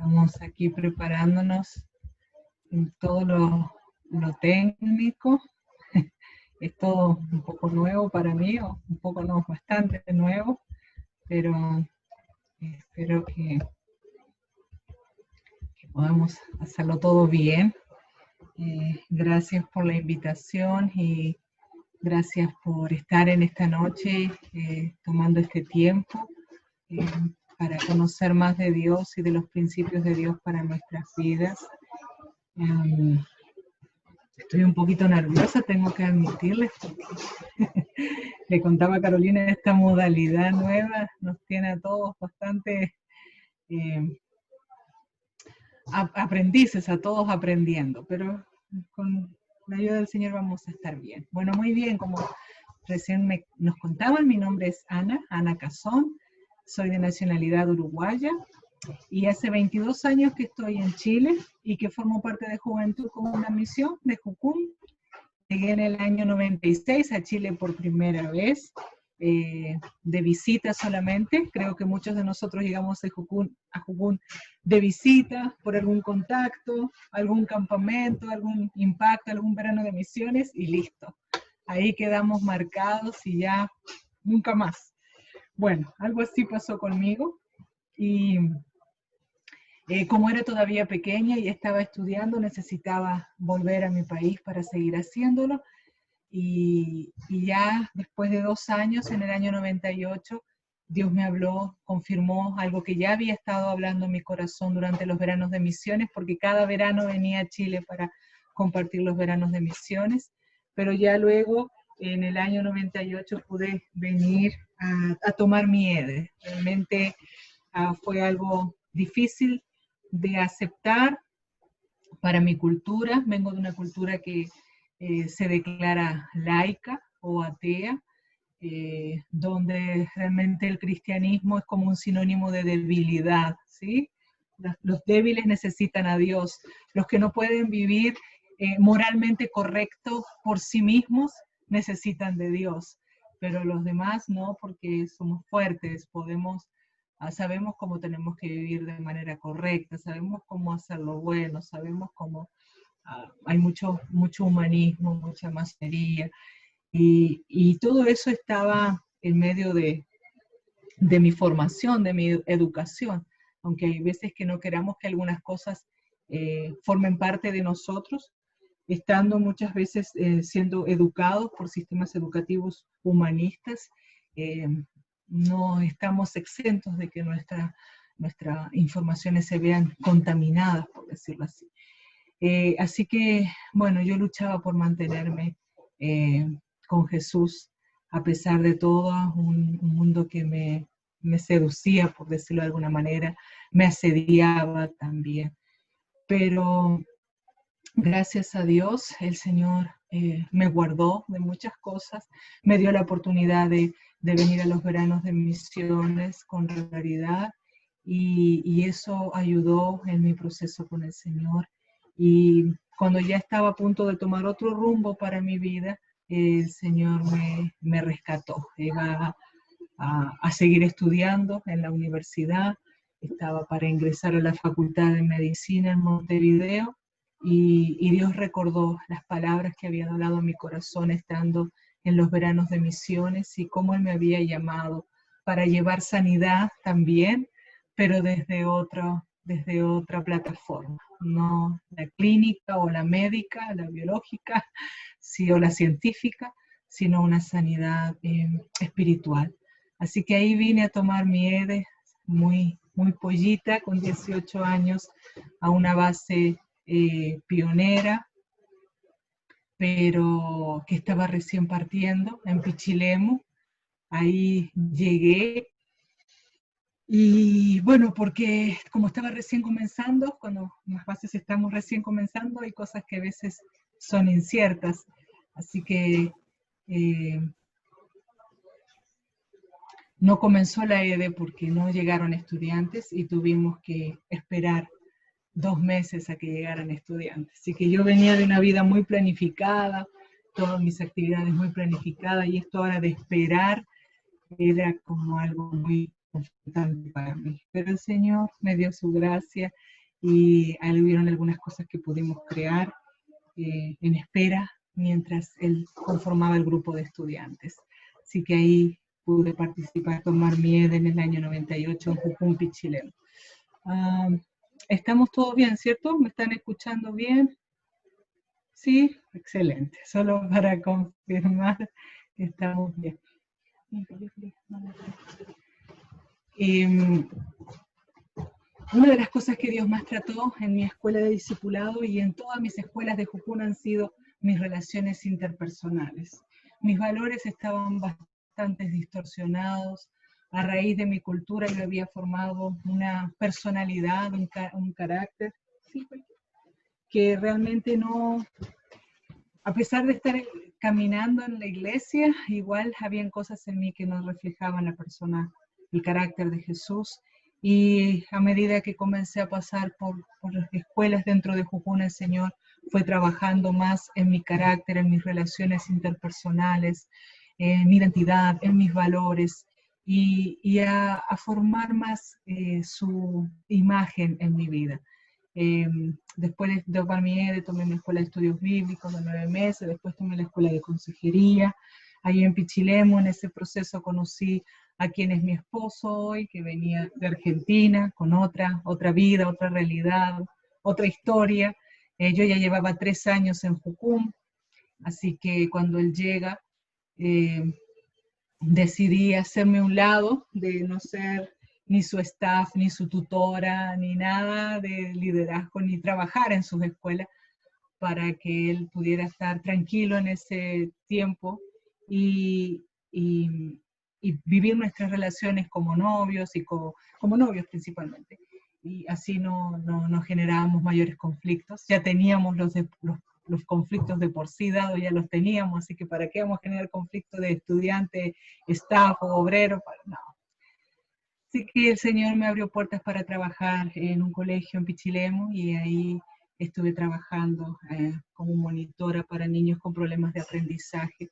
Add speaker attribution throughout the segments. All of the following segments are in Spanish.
Speaker 1: Estamos aquí preparándonos en todo lo técnico. Es todo un poco nuevo para mí, o un poco no, bastante nuevo, pero espero que podamos hacerlo todo bien. Gracias por la invitación y gracias por estar en esta noche tomando este tiempo eh, para conocer más de Dios y de los principios de Dios para nuestras vidas. Estoy un poquito nerviosa, tengo que admitirles, porque le contaba a Carolina, esta modalidad nueva nos tiene a todos bastante aprendices, a todos aprendiendo, pero con la ayuda del Señor vamos a estar bien. Bueno, muy bien, como recién nos contaban, mi nombre es Ana Cazón, soy de nacionalidad uruguaya y hace 22 años que estoy en Chile y que formo parte de Juventud con una Misión de Jucún. Llegué en el año 96 a Chile por primera vez, de visita solamente. Creo que muchos de nosotros llegamos a Jucún de visita, por algún contacto, algún campamento, algún impacto, algún verano de misiones y listo. Ahí quedamos marcados y ya nunca más. Bueno, algo así pasó conmigo y como era todavía pequeña y estaba estudiando, necesitaba volver a mi país para seguir haciéndolo. Y ya después de 2 años, en el año 98, Dios me habló, confirmó algo que ya había estado hablando en mi corazón durante los veranos de misiones, porque cada verano venía a Chile para compartir los veranos de misiones, pero ya luego, en el año 98, pude venir a tomar mi EDE. Realmente fue algo difícil de aceptar para mi cultura. Vengo de una cultura que se declara laica o atea, donde realmente el cristianismo es como un sinónimo de debilidad, ¿sí? Los débiles necesitan a Dios, los que no pueden vivir moralmente correcto por sí mismos necesitan de Dios, pero los demás no, porque somos fuertes, sabemos cómo tenemos que vivir de manera correcta, sabemos cómo hacer lo bueno, sabemos cómo hay mucho humanismo, mucha masonería, y todo eso estaba en medio de mi formación, de mi educación, aunque hay veces que no queramos que algunas cosas formen parte de nosotros, estando muchas veces siendo educados por sistemas educativos humanistas, no estamos exentos de que nuestras informaciones se vean contaminadas, por decirlo así. Así que, bueno, yo luchaba por mantenerme con Jesús, a pesar de todo, un mundo que me seducía, por decirlo de alguna manera, me asediaba también. Pero gracias a Dios, el Señor me guardó de muchas cosas, me dio la oportunidad de venir a los veranos de misiones con regularidad y eso ayudó en mi proceso con el Señor. Y cuando ya estaba a punto de tomar otro rumbo para mi vida, el Señor me rescató. Iba a seguir estudiando en la universidad, estaba para ingresar a la Facultad de Medicina en Montevideo, y Dios recordó las palabras que había hablado a mi corazón estando en los veranos de misiones y cómo Él me había llamado para llevar sanidad también, pero desde otra plataforma, no la clínica o la médica, la biológica, sí, o la científica, sino una sanidad espiritual. Así que ahí vine a tomar mi EDE muy pollita, con 18 años, a una base pionera, pero que estaba recién partiendo en Pichilemu. Ahí llegué y bueno, porque como estaba recién comenzando, cuando las bases estamos recién comenzando, hay cosas que a veces son inciertas. Así que no comenzó la EDE porque no llegaron estudiantes y tuvimos que esperar 2 meses a que llegaran estudiantes. Así que yo venía de una vida muy planificada, todas mis actividades muy planificadas, y esto ahora de esperar era como algo muy confrontante para mí. Pero el Señor me dio su gracia y ahí hubieron algunas cosas que pudimos crear en espera mientras él conformaba el grupo de estudiantes. Así que ahí pude participar, tomar mi ED en el año 98 en Jucún, Pichilemu. Estamos todos bien, ¿cierto? ¿Me están escuchando bien? Sí, excelente. Solo para confirmar que estamos bien. Una de las cosas que Dios más trató en mi escuela de discipulado y en todas mis escuelas de Jucún han sido mis relaciones interpersonales. Mis valores estaban bastante distorsionados. A raíz de mi cultura yo había formado una personalidad, un carácter, ¿sí? Que realmente no, a pesar de estar caminando en la iglesia, igual habían cosas en mí que no reflejaban la persona, el carácter de Jesús. Y a medida que comencé a pasar por las escuelas dentro de Jucún, el Señor fue trabajando más en mi carácter, en mis relaciones interpersonales, en mi identidad, en mis valores, y a formar más su imagen en mi vida. Después de tomar mi ED, tomé mi escuela de estudios bíblicos de 9 meses, después tomé la escuela de consejería. Ahí en Pichilemu, en ese proceso conocí a quien es mi esposo hoy, que venía de Argentina, con otra vida, otra realidad, otra historia. Yo ya llevaba 3 años en Jucún, así que cuando él llega, decidí hacerme a un lado, de no ser ni su staff, ni su tutora, ni nada de liderazgo, ni trabajar en sus escuelas, para que él pudiera estar tranquilo en ese tiempo y vivir nuestras relaciones como novios y como novios principalmente. Y así no generábamos mayores conflictos. Ya teníamos los conflictos de por sí dados, ya los teníamos, así que ¿para qué vamos a generar conflictos de estudiante, staff o obrero? No. Así que el Señor me abrió puertas para trabajar en un colegio en Pichilemu y ahí estuve trabajando como monitora para niños con problemas de aprendizaje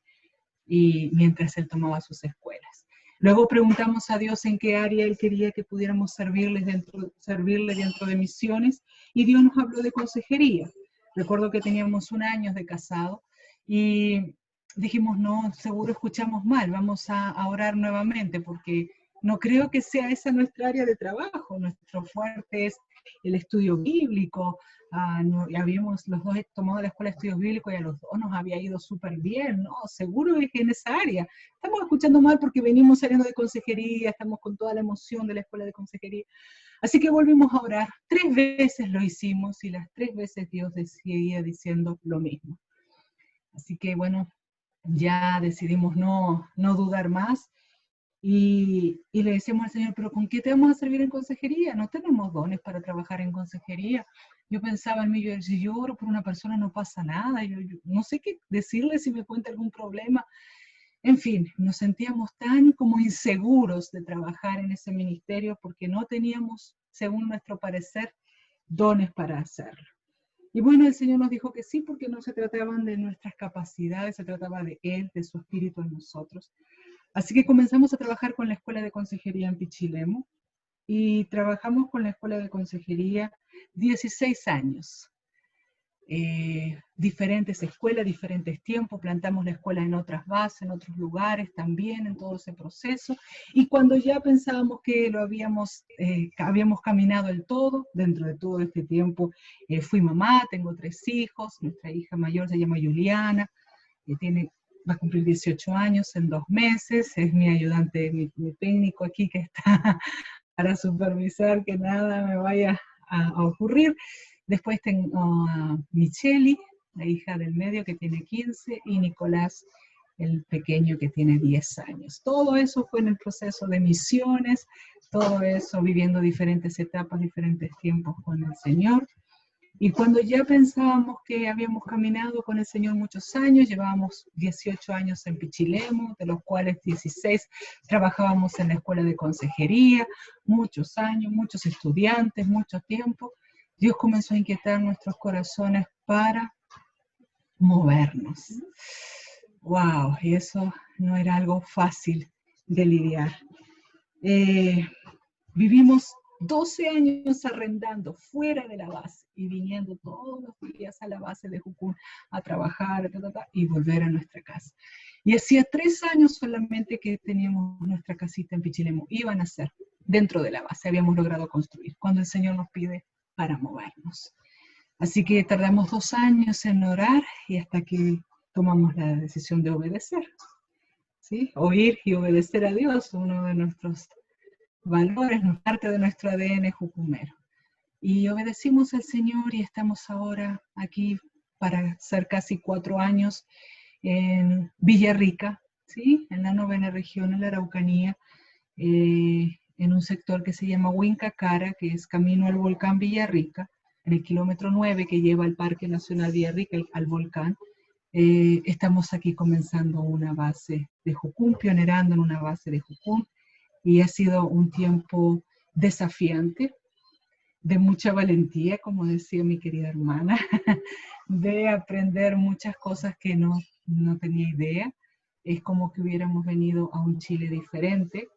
Speaker 1: y mientras él tomaba sus escuelas. Luego preguntamos a Dios en qué área Él quería que pudiéramos servirle dentro de misiones y Dios nos habló de consejería. Recuerdo que teníamos 1 año de casado y dijimos, no, seguro escuchamos mal, vamos a orar nuevamente porque no creo que sea esa nuestra área de trabajo. Nuestro fuerte es el estudio bíblico. Habíamos los dos tomado la escuela de estudios bíblicos y a los dos nos había ido súper bien, ¿no? Seguro es que en esa área. Estamos escuchando mal porque venimos saliendo de consejería, estamos con toda la emoción de la escuela de consejería. Así que volvimos a orar. 3 veces lo hicimos y las 3 veces Dios seguía diciendo lo mismo. Así que bueno, ya decidimos no dudar más. Y le decíamos al Señor, pero ¿con qué te vamos a servir en consejería? No tenemos dones para trabajar en consejería. Yo pensaba en mí, si yo oro por una persona no pasa nada, yo no sé qué decirle si me cuenta algún problema. En fin, nos sentíamos tan como inseguros de trabajar en ese ministerio porque no teníamos, según nuestro parecer, dones para hacerlo. Y bueno, el Señor nos dijo que sí, porque no se trataban de nuestras capacidades, se trataba de Él, de su Espíritu en nosotros. Así que comenzamos a trabajar con la Escuela de Consejería en Pichilemu y trabajamos con la Escuela de Consejería 16 años. Diferentes escuelas, diferentes tiempos, plantamos la escuela en otras bases, en otros lugares también, en todo ese proceso. Y cuando ya pensábamos que lo habíamos caminado el todo, dentro de todo este tiempo, fui mamá, tengo 3 hijos, nuestra hija mayor se llama Juliana, va a cumplir 18 años en 2 meses, es mi ayudante, mi técnico aquí que está para supervisar que nada me vaya a ocurrir. Después tengo a Micheli, la hija del medio que tiene 15, y Nicolás, el pequeño que tiene 10 años. Todo eso fue en el proceso de misiones, todo eso viviendo diferentes etapas, diferentes tiempos con el Señor. Y cuando ya pensábamos que habíamos caminado con el Señor muchos años, llevábamos 18 años en Pichilemu, de los cuales 16 trabajábamos en la escuela de consejería, muchos años, muchos estudiantes, mucho tiempo, Dios comenzó a inquietar nuestros corazones para movernos. ¡Wow! Y eso no era algo fácil de lidiar. Vivimos 12 años arrendando fuera de la base y viniendo todos los días a la base de Jucún a trabajar y volver a nuestra casa. Y hacía 3 años solamente que teníamos nuestra casita en Pichilemu. Iban a ser dentro de la base, habíamos logrado construir, cuando el Señor nos pide para movernos. Así que tardamos 2 años en orar y hasta que tomamos la decisión de obedecer. ¿Sí? Oír y obedecer a Dios, uno de nuestros valores, parte de nuestro ADN jucumero. Y obedecimos al Señor y estamos ahora aquí para ser casi 4 años en Villarrica, ¿sí? En la 9ª región, en la Araucanía, en un sector que se llama Huincacara, que es camino al volcán Villarrica, en el kilómetro 9 que lleva al Parque Nacional Villarrica al volcán. Estamos aquí comenzando una base de Jucún, pionerando en una base de Jucún, y ha sido un tiempo desafiante, de mucha valentía, como decía mi querida hermana, de aprender muchas cosas que no tenía idea. Es como que hubiéramos venido a un Chile diferente,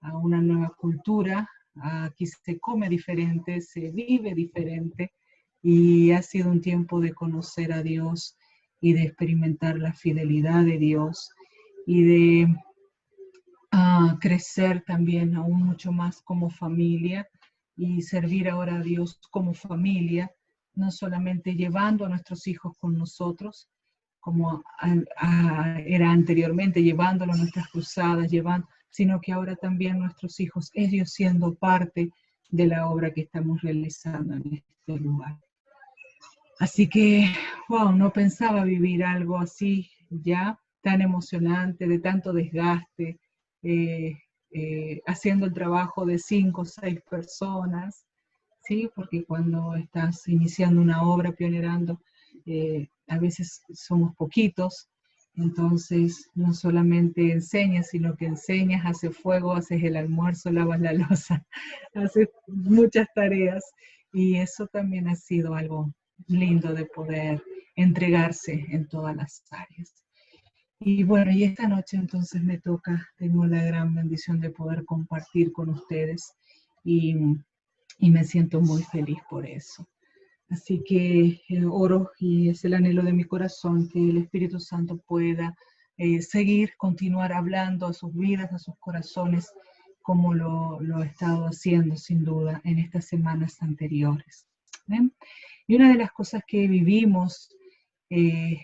Speaker 1: a una nueva cultura, aquí se come diferente, se vive diferente, y ha sido un tiempo de conocer a Dios y de experimentar la fidelidad de Dios y de crecer también aún mucho más como familia y servir ahora a Dios como familia, no solamente llevando a nuestros hijos con nosotros, como era anteriormente, llevándolo a nuestras cruzadas, sino que ahora también nuestros hijos, ellos siendo parte de la obra que estamos realizando en este lugar. Así que, wow, no pensaba vivir algo así ya, tan emocionante, de tanto desgaste, haciendo el trabajo de 5 o 6 personas, ¿sí? Porque cuando estás iniciando una obra, pionerando, a veces somos poquitos, entonces no solamente enseñas, sino que enseñas, haces fuego, haces el almuerzo, lavas la loza, haces muchas tareas, y eso también ha sido algo lindo de poder entregarse en todas las áreas. Y bueno, y esta noche entonces me toca, tengo la gran bendición de poder compartir con ustedes y me siento muy feliz por eso. Así que oro, y es el anhelo de mi corazón, que el Espíritu Santo pueda seguir, continuar hablando a sus vidas, a sus corazones, como lo ha estado haciendo sin duda en estas semanas anteriores. ¿Ven? Y una de las cosas que vivimos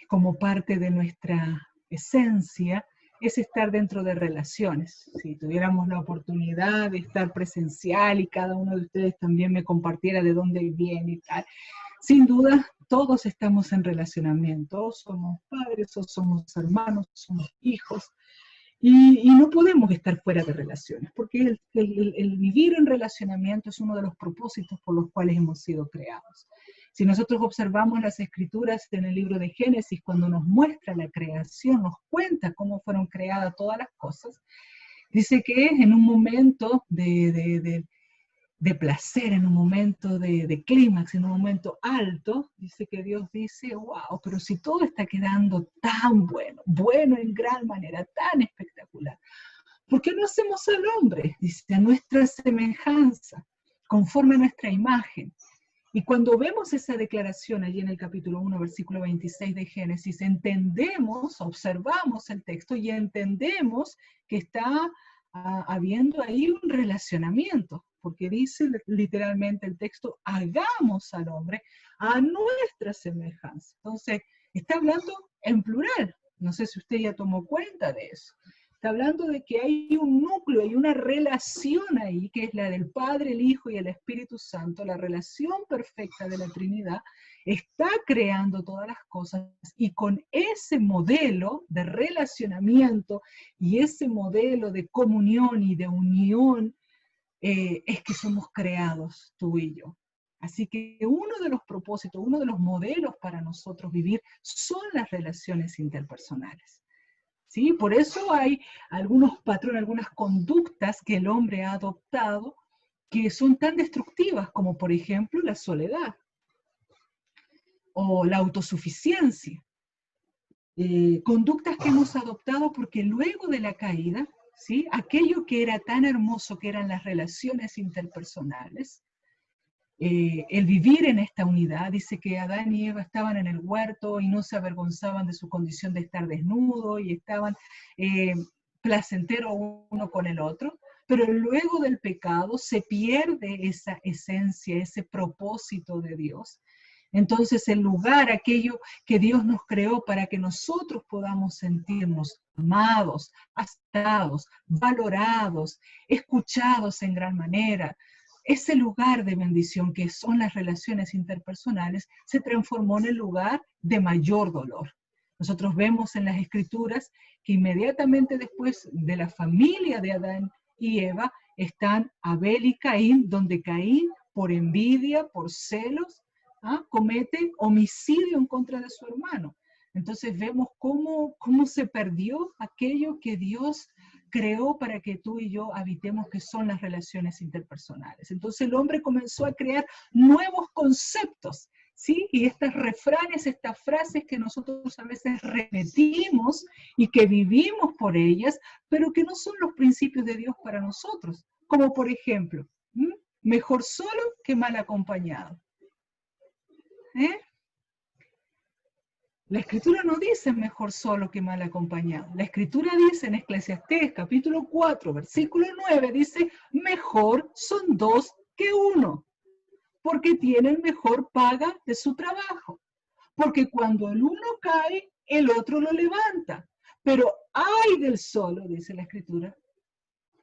Speaker 1: como parte de nuestra esencia es estar dentro de relaciones. Si tuviéramos la oportunidad de estar presencial y cada uno de ustedes también me compartiera de dónde viene y tal, sin duda todos estamos en relacionamiento, somos padres, o somos hermanos, somos hijos, y no podemos estar fuera de relaciones, porque el vivir en relacionamiento es uno de los propósitos por los cuales hemos sido creados. Si nosotros observamos las escrituras en el libro de Génesis, cuando nos muestra la creación, nos cuenta cómo fueron creadas todas las cosas, dice que en un momento de placer, en un momento de clímax, en un momento alto, dice que Dios dice, wow, pero si todo está quedando tan bueno, bueno en gran manera, tan espectacular, ¿por qué no hacemos al hombre? Dice, a nuestra semejanza, conforme a nuestra imagen. Y cuando vemos esa declaración allí en el capítulo 1, versículo 26 de Génesis, entendemos, observamos el texto y entendemos que está habiendo ahí un relacionamiento, porque dice literalmente el texto, hagamos al hombre a nuestra semejanza. Entonces, está hablando en plural. No sé si usted ya tomó cuenta de eso. Está hablando de que hay un núcleo, hay una relación ahí, que es la del Padre, el Hijo y el Espíritu Santo, la relación perfecta de la Trinidad, está creando todas las cosas, y con ese modelo de relacionamiento y ese modelo de comunión y de unión es que somos creados tú y yo. Así que uno de los propósitos, uno de los modelos para nosotros vivir son las relaciones interpersonales. ¿Sí? Por eso hay algunos patrones, algunas conductas que el hombre ha adoptado que son tan destructivas, como por ejemplo la soledad o la autosuficiencia. Conductas que hemos adoptado porque luego de la caída ¿sí? Aquello que era tan hermoso, que eran las relaciones interpersonales, el vivir en esta unidad. Dice que Adán y Eva estaban en el huerto y no se avergonzaban de su condición de estar desnudo y estaban placenteros uno con el otro, pero luego del pecado se pierde esa esencia, ese propósito de Dios. Entonces el lugar, aquello que Dios nos creó para que nosotros podamos sentirnos amados, aceptados, valorados, escuchados en gran manera, ese lugar de bendición que son las relaciones interpersonales se transformó en el lugar de mayor dolor. Nosotros vemos en las Escrituras que inmediatamente después de la familia de Adán y Eva están Abel y Caín, donde Caín, por envidia, por celos, comete homicidio en contra de su hermano. Entonces vemos cómo se perdió aquello que Dios creó para que tú y yo habitemos, que son las relaciones interpersonales. Entonces el hombre comenzó a crear nuevos conceptos, ¿sí? Y estos refranes, estas frases que nosotros a veces repetimos y que vivimos por ellas, pero que no son los principios de Dios para nosotros. Como por ejemplo, mejor solo que mal acompañado. La Escritura no dice mejor solo que mal acompañado. La Escritura dice en Eclesiastés capítulo 4, versículo 9, dice, mejor son dos que uno, porque tienen mejor paga de su trabajo. Porque cuando el uno cae, el otro lo levanta. Pero ay del solo, dice la Escritura,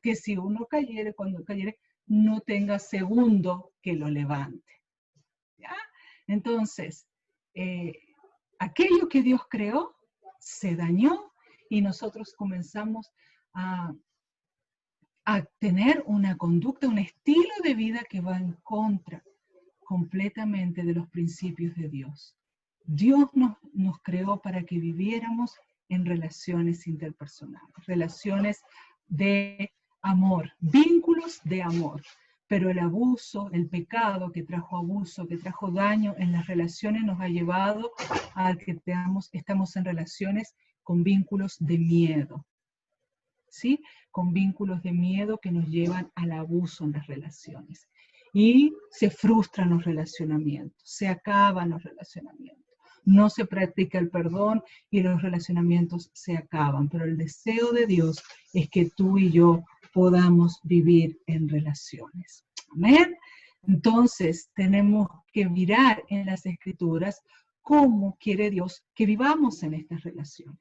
Speaker 1: que si uno cayere, cuando cayere, no tenga segundo que lo levante. ¿Ya? Entonces, aquello que Dios creó se dañó y nosotros comenzamos a tener una conducta, un estilo de vida que va en contra completamente de los principios de Dios. Dios nos creó para que viviéramos en relaciones interpersonales, relaciones de amor, vínculos de amor. Pero el abuso, el pecado que trajo abuso, que trajo daño en las relaciones, nos ha llevado a que estamos en relaciones con vínculos de miedo, ¿sí? Con vínculos de miedo que nos llevan al abuso en las relaciones. Y se frustran los relacionamientos, se acaban los relacionamientos. No se practica el perdón y los relacionamientos se acaban. Pero el deseo de Dios es que tú y yo podamos vivir en relaciones. Amén. Entonces tenemos que mirar en las Escrituras cómo quiere Dios que vivamos en estas relaciones.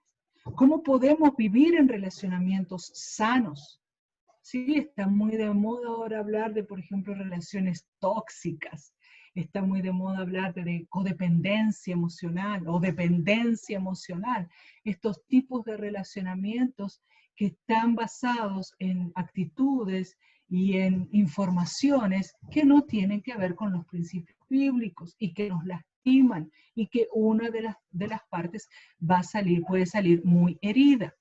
Speaker 1: ¿Cómo podemos vivir en relacionamientos sanos? Sí, está muy de moda ahora hablar de, por ejemplo, relaciones tóxicas. Está muy de moda hablar de codependencia emocional o dependencia emocional. Estos tipos de relacionamientos que están basados en actitudes y en informaciones que no tienen que ver con los principios bíblicos y que nos lastiman y que una de las partes puede salir muy herida.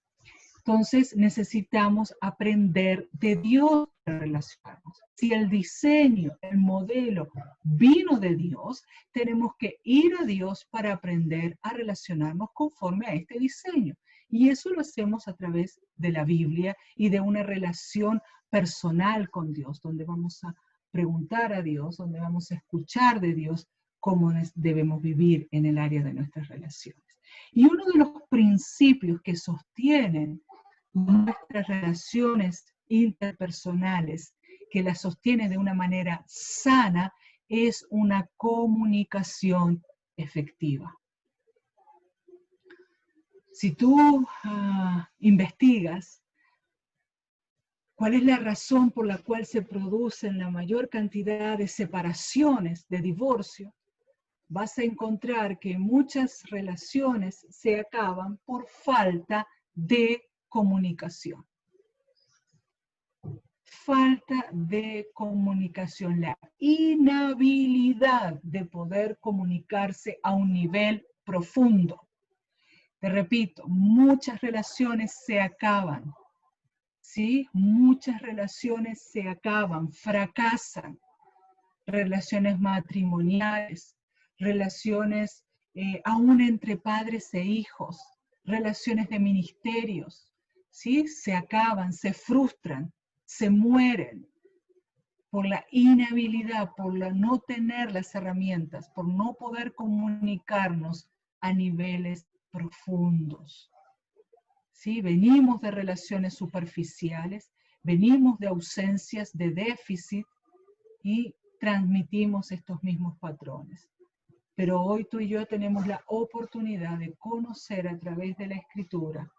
Speaker 1: Entonces necesitamos aprender de Dios para relacionarnos. Si el diseño, el modelo vino de Dios, tenemos que ir a Dios para aprender a relacionarnos conforme a este diseño. Y eso lo hacemos a través de la Biblia y de una relación personal con Dios, donde vamos a preguntar a Dios, donde vamos a escuchar de Dios cómo debemos vivir en el área de nuestras relaciones. Y uno de los principios que sostienen nuestras relaciones interpersonales, que las sostiene de una manera sana, es una comunicación efectiva. Si tú investigas cuál es la razón por la cual se producen la mayor cantidad de separaciones, de divorcio, vas a encontrar que muchas relaciones se acaban por falta de comunicación. Falta de comunicación, la inhabilidad de poder comunicarse a un nivel profundo. Te repito, muchas relaciones se acaban, ¿sí? Muchas relaciones se acaban, fracasan. Relaciones matrimoniales, relaciones aún entre padres e hijos, relaciones de ministerios, ¿sí? Se acaban, se frustran, se mueren por la inhabilidad, por no tener las herramientas, por no poder comunicarnos a niveles profundos. ¿Sí? Venimos de relaciones superficiales, venimos de ausencias, de déficit y transmitimos estos mismos patrones. Pero hoy tú y yo tenemos la oportunidad de conocer a través de la Escritura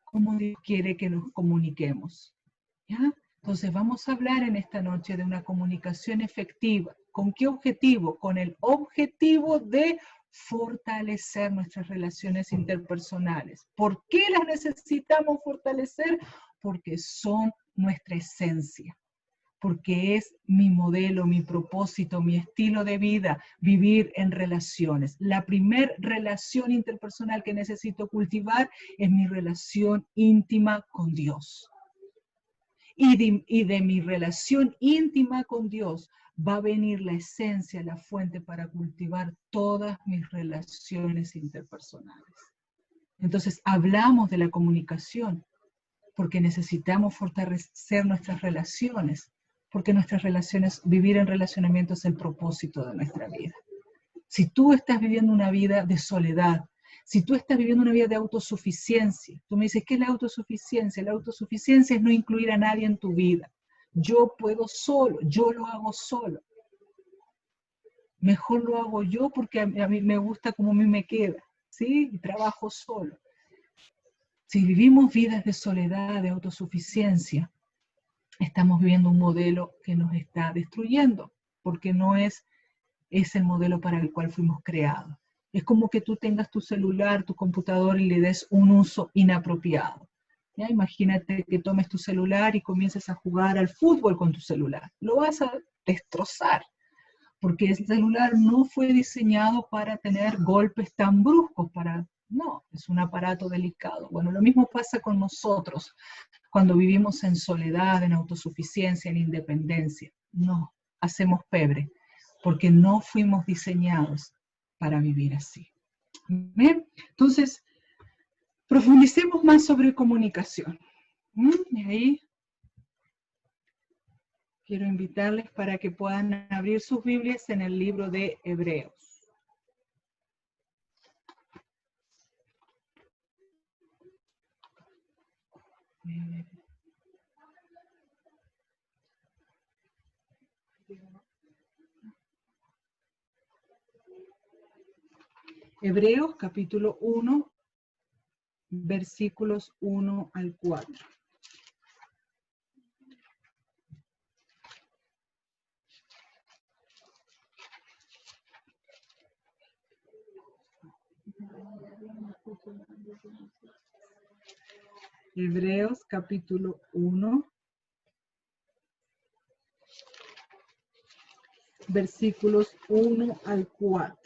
Speaker 1: cómo Dios quiere que nos comuniquemos. ¿Ya? Entonces vamos a hablar en esta noche de una comunicación efectiva. ¿Con qué objetivo? Con el objetivo de fortalecer nuestras relaciones interpersonales. ¿Por qué las necesitamos fortalecer? Porque son nuestra esencia. Porque es mi modelo, mi propósito, mi estilo de vida, vivir en relaciones. La primer relación interpersonal que necesito cultivar es mi relación íntima con Dios. Y de mi relación íntima con Dios va a venir la esencia, la fuente para cultivar todas mis relaciones interpersonales. Entonces, hablamos de la comunicación porque necesitamos fortalecer nuestras relaciones, porque nuestras relaciones, vivir en relacionamiento es el propósito de nuestra vida. Si tú estás viviendo una vida de soledad, si tú estás viviendo una vida de autosuficiencia, tú me dices, ¿qué es la autosuficiencia? La autosuficiencia es no incluir a nadie en tu vida. Yo puedo solo, yo lo hago solo. Mejor lo hago yo porque a mí me gusta como a mí me queda, ¿sí? Y trabajo solo. Si vivimos vidas de soledad, de autosuficiencia, estamos viviendo un modelo que nos está destruyendo, porque no es el modelo para el cual fuimos creados. Es como que tú tengas tu celular, tu computador y le des un uso inapropiado. ¿Ya? Imagínate que tomes tu celular y comiences a jugar al fútbol con tu celular. Lo vas a destrozar, porque el celular no fue diseñado para tener golpes tan bruscos, no, es un aparato delicado. Bueno, lo mismo pasa con nosotros cuando vivimos en soledad, en autosuficiencia, en independencia. No, hacemos pebre, porque no fuimos diseñados para vivir así. ¿Bien? Entonces, profundicemos más sobre comunicación. Y ahí quiero invitarles para que puedan abrir sus Biblias en el libro de Hebreos. Hebreos capítulo 1, versículos 1 al 4. Hebreos capítulo 1, versículos 1 al 4.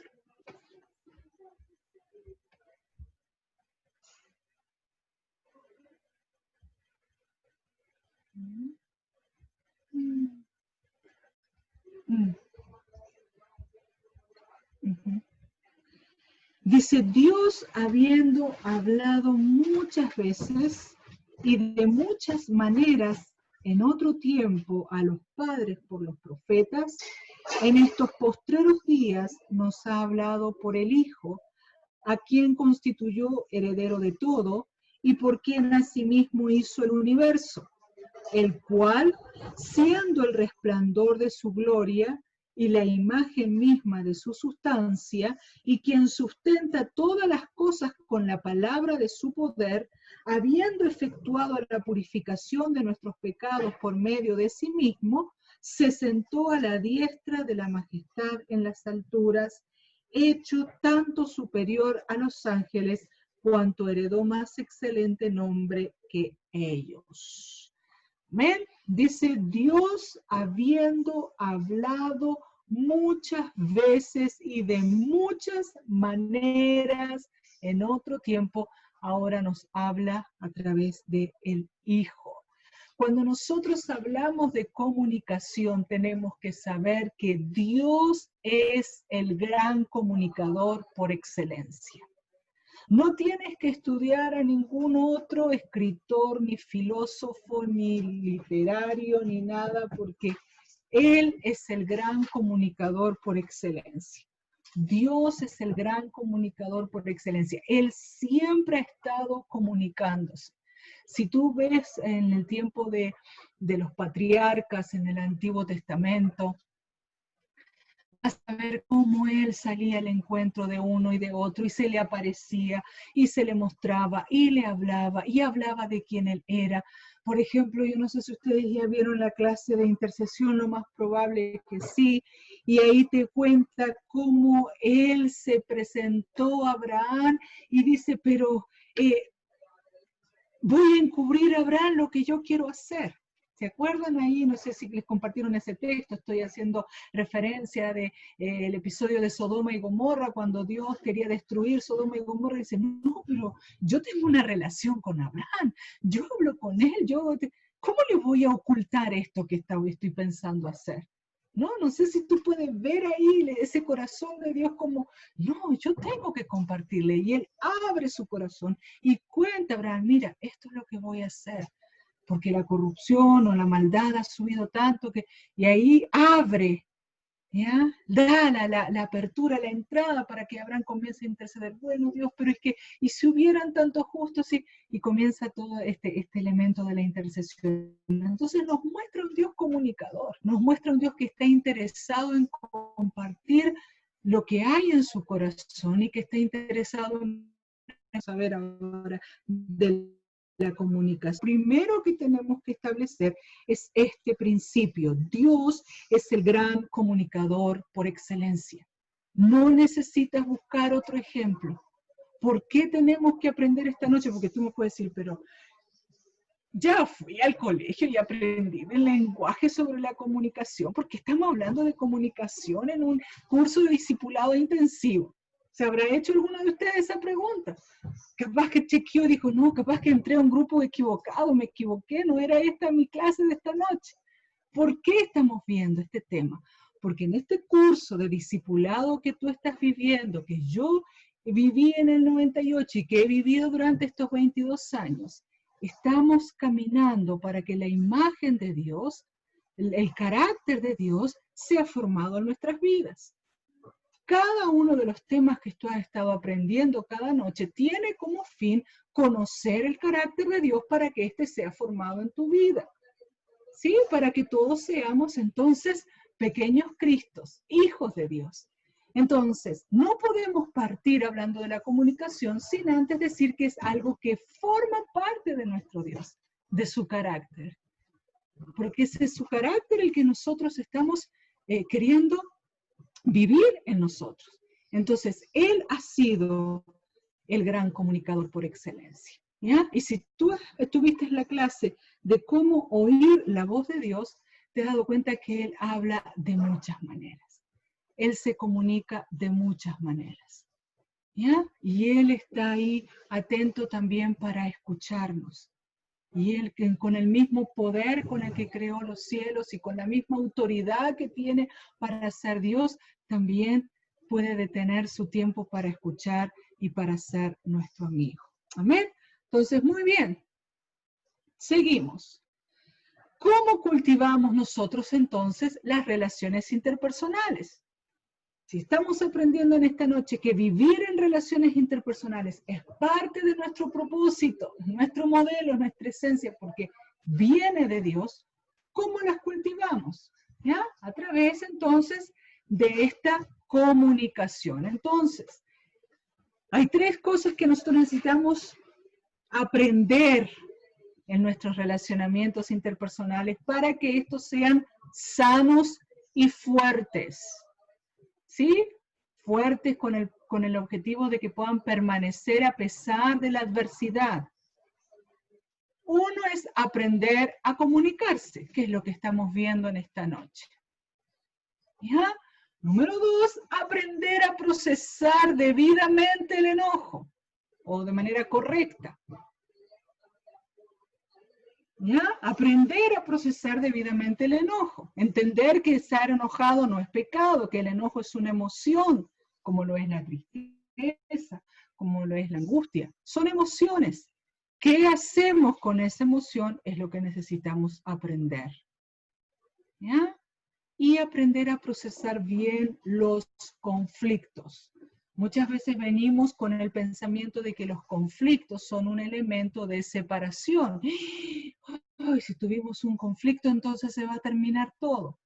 Speaker 1: Dice, Dios habiendo hablado muchas veces y de muchas maneras en otro tiempo a los padres por los profetas, en estos postreros días nos ha hablado por el Hijo, a quien constituyó heredero de todo y por quien asimismo hizo el universo, el cual, siendo el resplandor de su gloria y la imagen misma de su sustancia, y quien sustenta todas las cosas con la palabra de su poder, habiendo efectuado la purificación de nuestros pecados por medio de sí mismo, se sentó a la diestra de la majestad en las alturas, hecho tanto superior a los ángeles, cuanto heredó más excelente nombre que ellos. Amén. Dice, Dios habiendo hablado muchas veces y de muchas maneras en otro tiempo, ahora nos habla a través de el Hijo. Cuando nosotros hablamos de comunicación, tenemos que saber que Dios es el gran comunicador por excelencia. No tienes que estudiar a ningún otro escritor, ni filósofo, ni literario, ni nada, porque Él es el gran comunicador por excelencia. Dios es el gran comunicador por excelencia. Él siempre ha estado comunicándose. Si tú ves en el tiempo de los patriarcas en el Antiguo Testamento, vas a ver cómo él salía al encuentro de uno y de otro y se le aparecía y se le mostraba y le hablaba y hablaba de quién él era. Por ejemplo, yo no sé si ustedes ya vieron la clase de intercesión, lo más probable es que sí, y ahí te cuenta cómo él se presentó a Abraham y dice, pero voy a encubrir a Abraham lo que yo quiero hacer. ¿Se acuerdan ahí? No sé si les compartieron ese texto, estoy haciendo referencia de el episodio de Sodoma y Gomorra, cuando Dios quería destruir Sodoma y Gomorra, y dice, no, pero yo tengo una relación con Abraham, yo hablo con él, ¿cómo le voy a ocultar esto que estoy pensando hacer? No sé si tú puedes ver ahí ese corazón de Dios como, no, yo tengo que compartirle, y él abre su corazón y cuenta, Abraham, mira, esto es lo que voy a hacer, porque la corrupción o la maldad ha subido tanto y ahí abre, ¿ya? Da la apertura, la entrada para que Abraham comience a interceder. Bueno, Dios, pero es que, y si hubieran tantos justos, y comienza todo este elemento de la intercesión. Entonces nos muestra un Dios comunicador, nos muestra un Dios que está interesado en compartir lo que hay en su corazón y que está interesado en saber ahora de la comunicación. Primero que tenemos que establecer es este principio. Dios es el gran comunicador por excelencia. No necesitas buscar otro ejemplo. ¿Por qué tenemos que aprender esta noche? Porque tú me puedes decir, pero ya fui al colegio y aprendí el lenguaje sobre la comunicación, porque estamos hablando de comunicación en un curso de discipulado intensivo. ¿Se habrá hecho alguno de ustedes esa pregunta? Capaz que chequeó y dijo, no, capaz que entré a un grupo equivocado, me equivoqué, no era esta mi clase de esta noche. ¿Por qué estamos viendo este tema? Porque en este curso de discipulado que tú estás viviendo, que yo viví en el 98 y que he vivido durante estos 22 años, estamos caminando para que la imagen de Dios, el carácter de Dios, sea formado en nuestras vidas. Cada uno de los temas que tú has estado aprendiendo cada noche tiene como fin conocer el carácter de Dios para que éste sea formado en tu vida. ¿Sí? Para que todos seamos entonces pequeños Cristos, hijos de Dios. Entonces, no podemos partir hablando de la comunicación sin antes decir que es algo que forma parte de nuestro Dios, de su carácter. Porque ese es su carácter el que nosotros estamos queriendo vivir en nosotros. Entonces, Él ha sido el gran comunicador por excelencia. ¿Ya? Y si tú estuviste en la clase de cómo oír la voz de Dios, te has dado cuenta que Él habla de muchas maneras. Él se comunica de muchas maneras. ¿Ya? Y Él está ahí atento también para escucharnos. Y Él con el mismo poder con el que creó los cielos y con la misma autoridad que tiene para ser Dios, también puede detener su tiempo para escuchar y para ser nuestro amigo. Amén. Entonces, muy bien. Seguimos. ¿Cómo cultivamos nosotros entonces las relaciones interpersonales? Si estamos aprendiendo en esta noche que vivir en relaciones interpersonales es parte de nuestro propósito, nuestro modelo, nuestra esencia, porque viene de Dios, ¿cómo las cultivamos? ¿Ya? A través entonces de esta comunicación. Entonces, hay tres cosas que nosotros necesitamos aprender en nuestros relacionamientos interpersonales para que estos sean sanos y fuertes. ¿Sí? Fuertes con el objetivo de que puedan permanecer a pesar de la adversidad. Uno es aprender a comunicarse, que es lo que estamos viendo en esta noche. ¿Ya? Número 2, aprender a procesar debidamente el enojo, o de manera correcta. ¿Ya? Aprender a procesar debidamente el enojo. Entender que estar enojado no es pecado, que el enojo es una emoción, como lo es la tristeza, como lo es la angustia. Son emociones. ¿Qué hacemos con esa emoción? Es lo que necesitamos aprender. ¿Ya? Y aprender a procesar bien los conflictos. Muchas veces venimos con el pensamiento de que los conflictos son un elemento de separación. Ay, si tuvimos un conflicto, entonces se va a terminar todo.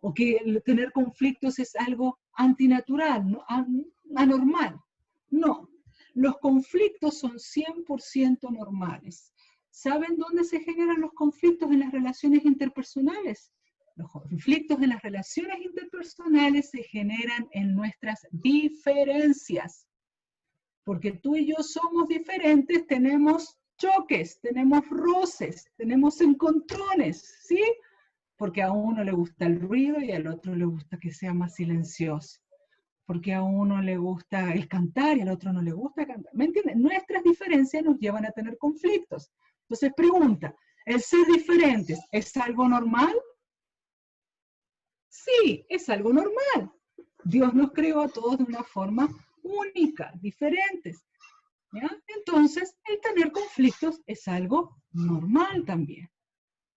Speaker 1: O que tener conflictos es algo antinatural, ¿no? Anormal. No, los conflictos son 100% normales. ¿Saben dónde se generan los conflictos en las relaciones interpersonales? Los conflictos en las relaciones interpersonales se generan en nuestras diferencias. Porque tú y yo somos diferentes, tenemos choques, tenemos roces, tenemos encontrones, ¿sí? Porque a uno le gusta el ruido y al otro le gusta que sea más silencioso. Porque a uno le gusta el cantar y al otro no le gusta cantar. ¿Me entienden? Nuestras diferencias nos llevan a tener conflictos. Entonces, pregunta, ¿el ser diferentes es algo normal? Sí, es algo normal. Dios nos creó a todos de una forma única, diferentes. ¿Ya? Entonces, el tener conflictos es algo normal también,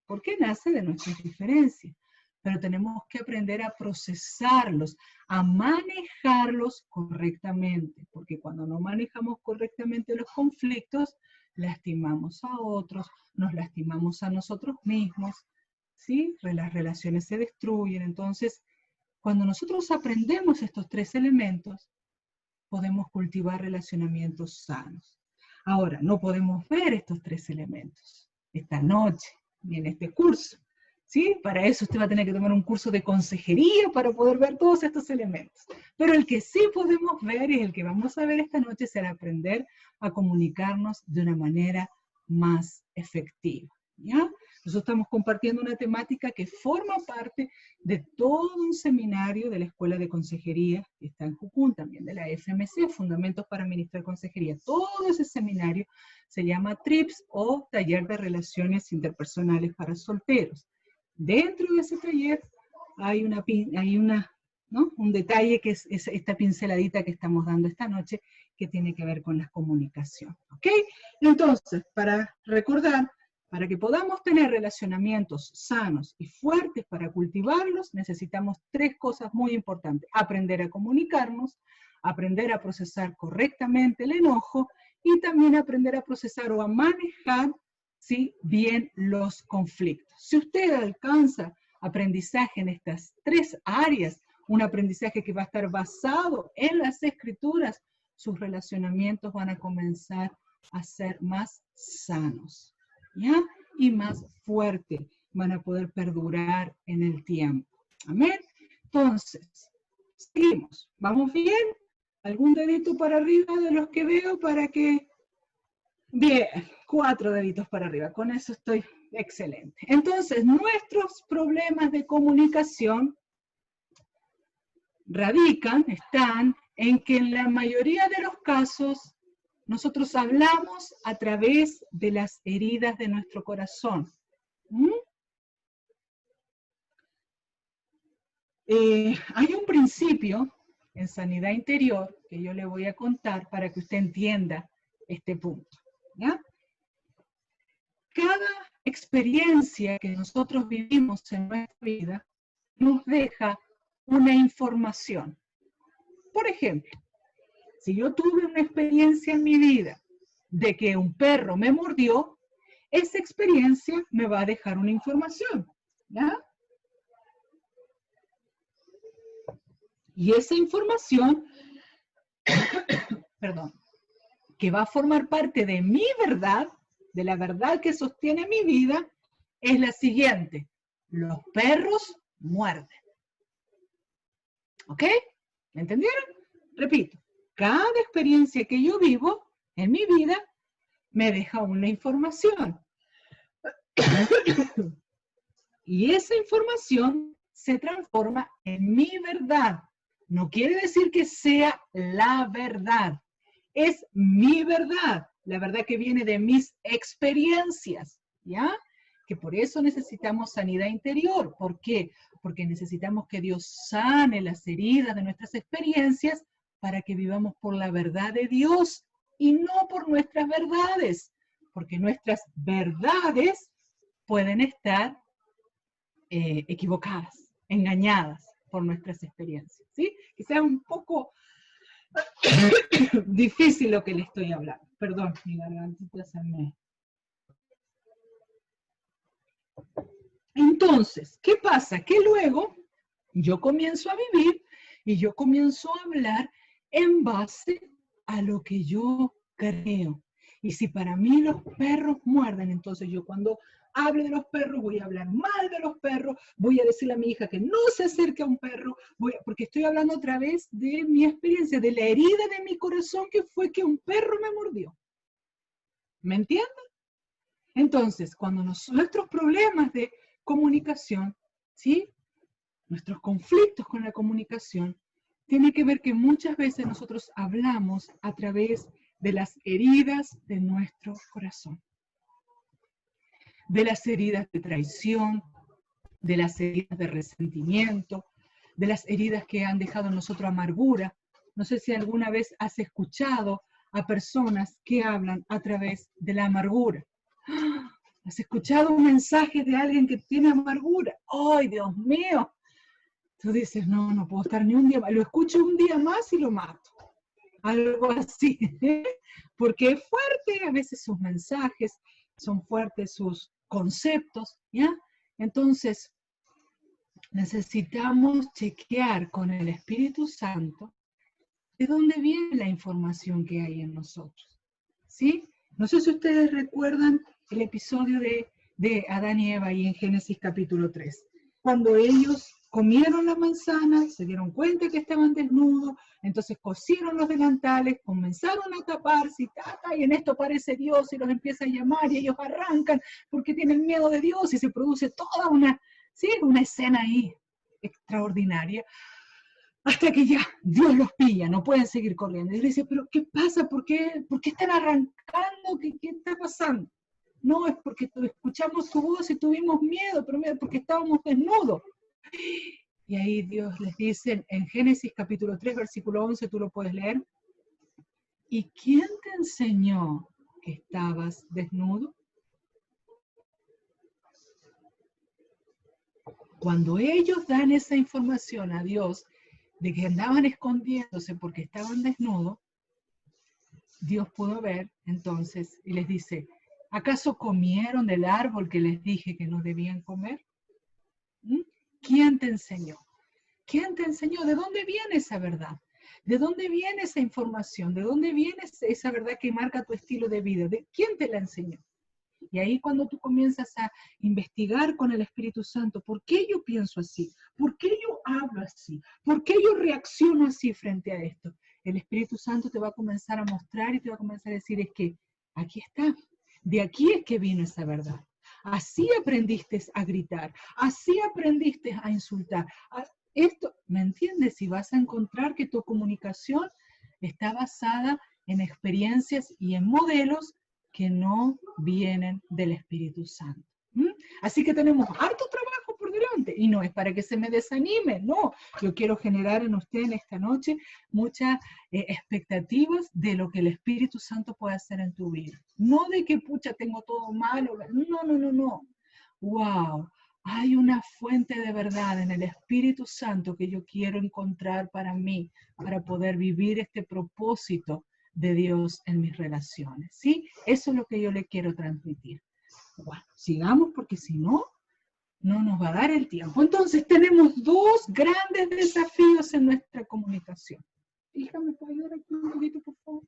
Speaker 1: porque nace de nuestras diferencias. Pero tenemos que aprender a procesarlos, a manejarlos correctamente, porque cuando no manejamos correctamente los conflictos, lastimamos a otros, nos lastimamos a nosotros mismos, ¿sí? Las relaciones se destruyen. Entonces, cuando nosotros aprendemos estos tres elementos, podemos cultivar relacionamientos sanos. Ahora, no podemos ver estos tres elementos esta noche, ni en este curso, ¿sí? Para eso usted va a tener que tomar un curso de consejería para poder ver todos estos elementos. Pero el que sí podemos ver y el que vamos a ver esta noche es el aprender a comunicarnos de una manera más efectiva, ¿ya? Nosotros estamos compartiendo una temática que forma parte de todo un seminario de la Escuela de Consejería, que está en Jucún, también de la FMC, Fundamentos para Administrar Consejería. Todo ese seminario se llama TRIPS o Taller de Relaciones Interpersonales para Solteros. Dentro de ese taller hay ¿no? Un detalle que es esta pinceladita que estamos dando esta noche, que tiene que ver con la comunicación. ¿Ok? Entonces, para recordar, para que podamos tener relacionamientos sanos y fuertes para cultivarlos, necesitamos tres cosas muy importantes. Aprender a comunicarnos, aprender a procesar correctamente el enojo y también aprender a procesar o a manejar, ¿sí?, bien los conflictos. Si usted alcanza aprendizaje en estas tres áreas, un aprendizaje que va a estar basado en las escrituras, sus relacionamientos van a comenzar a ser más sanos, ¿ya? Y más fuertes, van a poder perdurar en el tiempo. Amén. Entonces, seguimos. ¿Vamos bien? ¿Algún dedito para arriba de los que veo para que... Bien, 4 deditos para arriba. Con eso estoy excelente. Entonces, nuestros problemas de comunicación están en que en la mayoría de los casos nosotros hablamos a través de las heridas de nuestro corazón. Hay un principio en sanidad interior que yo le voy a contar para que usted entienda este punto, ¿ya? Cada experiencia que nosotros vivimos en nuestra vida nos deja una información. Por ejemplo, si yo tuve una experiencia en mi vida de que un perro me mordió, esa experiencia me va a dejar una información, ¿ya? Y esa información, perdón, que va a formar parte de mi verdad, de la verdad que sostiene mi vida, es la siguiente: los perros muerden. ¿Ok? ¿Me entendieron? Repito, cada experiencia que yo vivo en mi vida me deja una información. Y esa información se transforma en mi verdad. No quiere decir que sea la verdad. Es mi verdad. La verdad que viene de mis experiencias, ¿ya? Que por eso necesitamos sanidad interior. ¿Por qué? Porque necesitamos que Dios sane las heridas de nuestras experiencias para que vivamos por la verdad de Dios y no por nuestras verdades, porque nuestras verdades pueden estar equivocadas, engañadas por nuestras experiencias, ¿sí? Quizás es un poco difícil lo que le estoy hablando. Perdón, mi gargantita se me... Entonces, ¿qué pasa? Que luego yo comienzo a vivir y yo comienzo a hablar en base a lo que yo creo. Y si para mí los perros muerden, entonces yo cuando hable de los perros voy a hablar mal de los perros, voy a decirle a mi hija que no se acerque a un perro, porque estoy hablando a través de mi experiencia, de la herida de mi corazón que fue que un perro me mordió. ¿Me entienden? Entonces, cuando nuestros problemas de comunicación, ¿sí? Nuestros conflictos con la comunicación, tiene que ver que muchas veces nosotros hablamos a través de las heridas de nuestro corazón, de las heridas de traición, de las heridas de resentimiento, de las heridas que han dejado en nosotros amargura. No sé si alguna vez has escuchado a personas que hablan a través de la amargura. ¿Has escuchado un mensaje de alguien que tiene amargura? ¡Ay, Dios mío! Tú dices, no, no puedo estar ni un día más. Lo escucho un día más y lo mato. Algo así. Porque es fuerte a veces sus mensajes, son fuertes sus conceptos, ¿ya? Entonces, necesitamos chequear con el Espíritu Santo de dónde viene la información que hay en nosotros, ¿sí? No sé si ustedes recuerdan el episodio de Adán y Eva ahí en Génesis capítulo 3. Cuando ellos comieron la manzana, se dieron cuenta que estaban desnudos, entonces cosieron los delantales, comenzaron a taparse y en esto aparece Dios y los empieza a llamar y ellos arrancan porque tienen miedo de Dios y se produce toda una, ¿sí? Una escena ahí extraordinaria. Hasta que ya Dios los pilla, no pueden seguir corriendo. Y le dice, pero ¿qué pasa? ¿Por qué están arrancando? ¿Qué está pasando? No, es porque escuchamos tu voz y tuvimos miedo, pero mira, porque estábamos desnudos. Y ahí Dios les dice, en Génesis capítulo 3, versículo 11, tú lo puedes leer. ¿Y quién te enseñó que estabas desnudo? Cuando ellos dan esa información a Dios de que andaban escondiéndose porque estaban desnudos, Dios pudo ver entonces y les dice, ¿acaso comieron del árbol que les dije que no debían comer? ¿Mm? ¿Quién te enseñó? ¿Quién te enseñó? ¿De dónde viene esa verdad? ¿De dónde viene esa información? ¿De dónde viene esa verdad que marca tu estilo de vida? ¿De quién te la enseñó? Y ahí cuando tú comienzas a investigar con el Espíritu Santo, ¿por qué yo pienso así? ¿Por qué yo hablo así? ¿Por qué yo reacciono así frente a esto? El Espíritu Santo te va a comenzar a mostrar y te va a comenzar a decir, es que aquí está, de aquí es que vino esa verdad. Así aprendiste a gritar, así aprendiste a insultar. Esto, ¿me entiendes? Y vas a encontrar que tu comunicación está basada en experiencias y en modelos que no vienen del Espíritu Santo. ¿Mm? Así que tenemos harto trabajo por delante y no es para que se me desanime, no. Yo quiero generar en usted en esta noche muchas expectativas de lo que el Espíritu Santo puede hacer en tu vida. No de que, pucha, tengo todo malo. No, no, no, no. Wow. Hay una fuente de verdad en el Espíritu Santo que yo quiero encontrar para mí, para poder vivir este propósito de Dios en mis relaciones, ¿sí? Eso es lo que yo le quiero transmitir. Bueno, sigamos porque si no, no nos va a dar el tiempo. Entonces tenemos dos grandes desafíos en nuestra comunicación. Déjame ayudar aquí un poquito, por favor.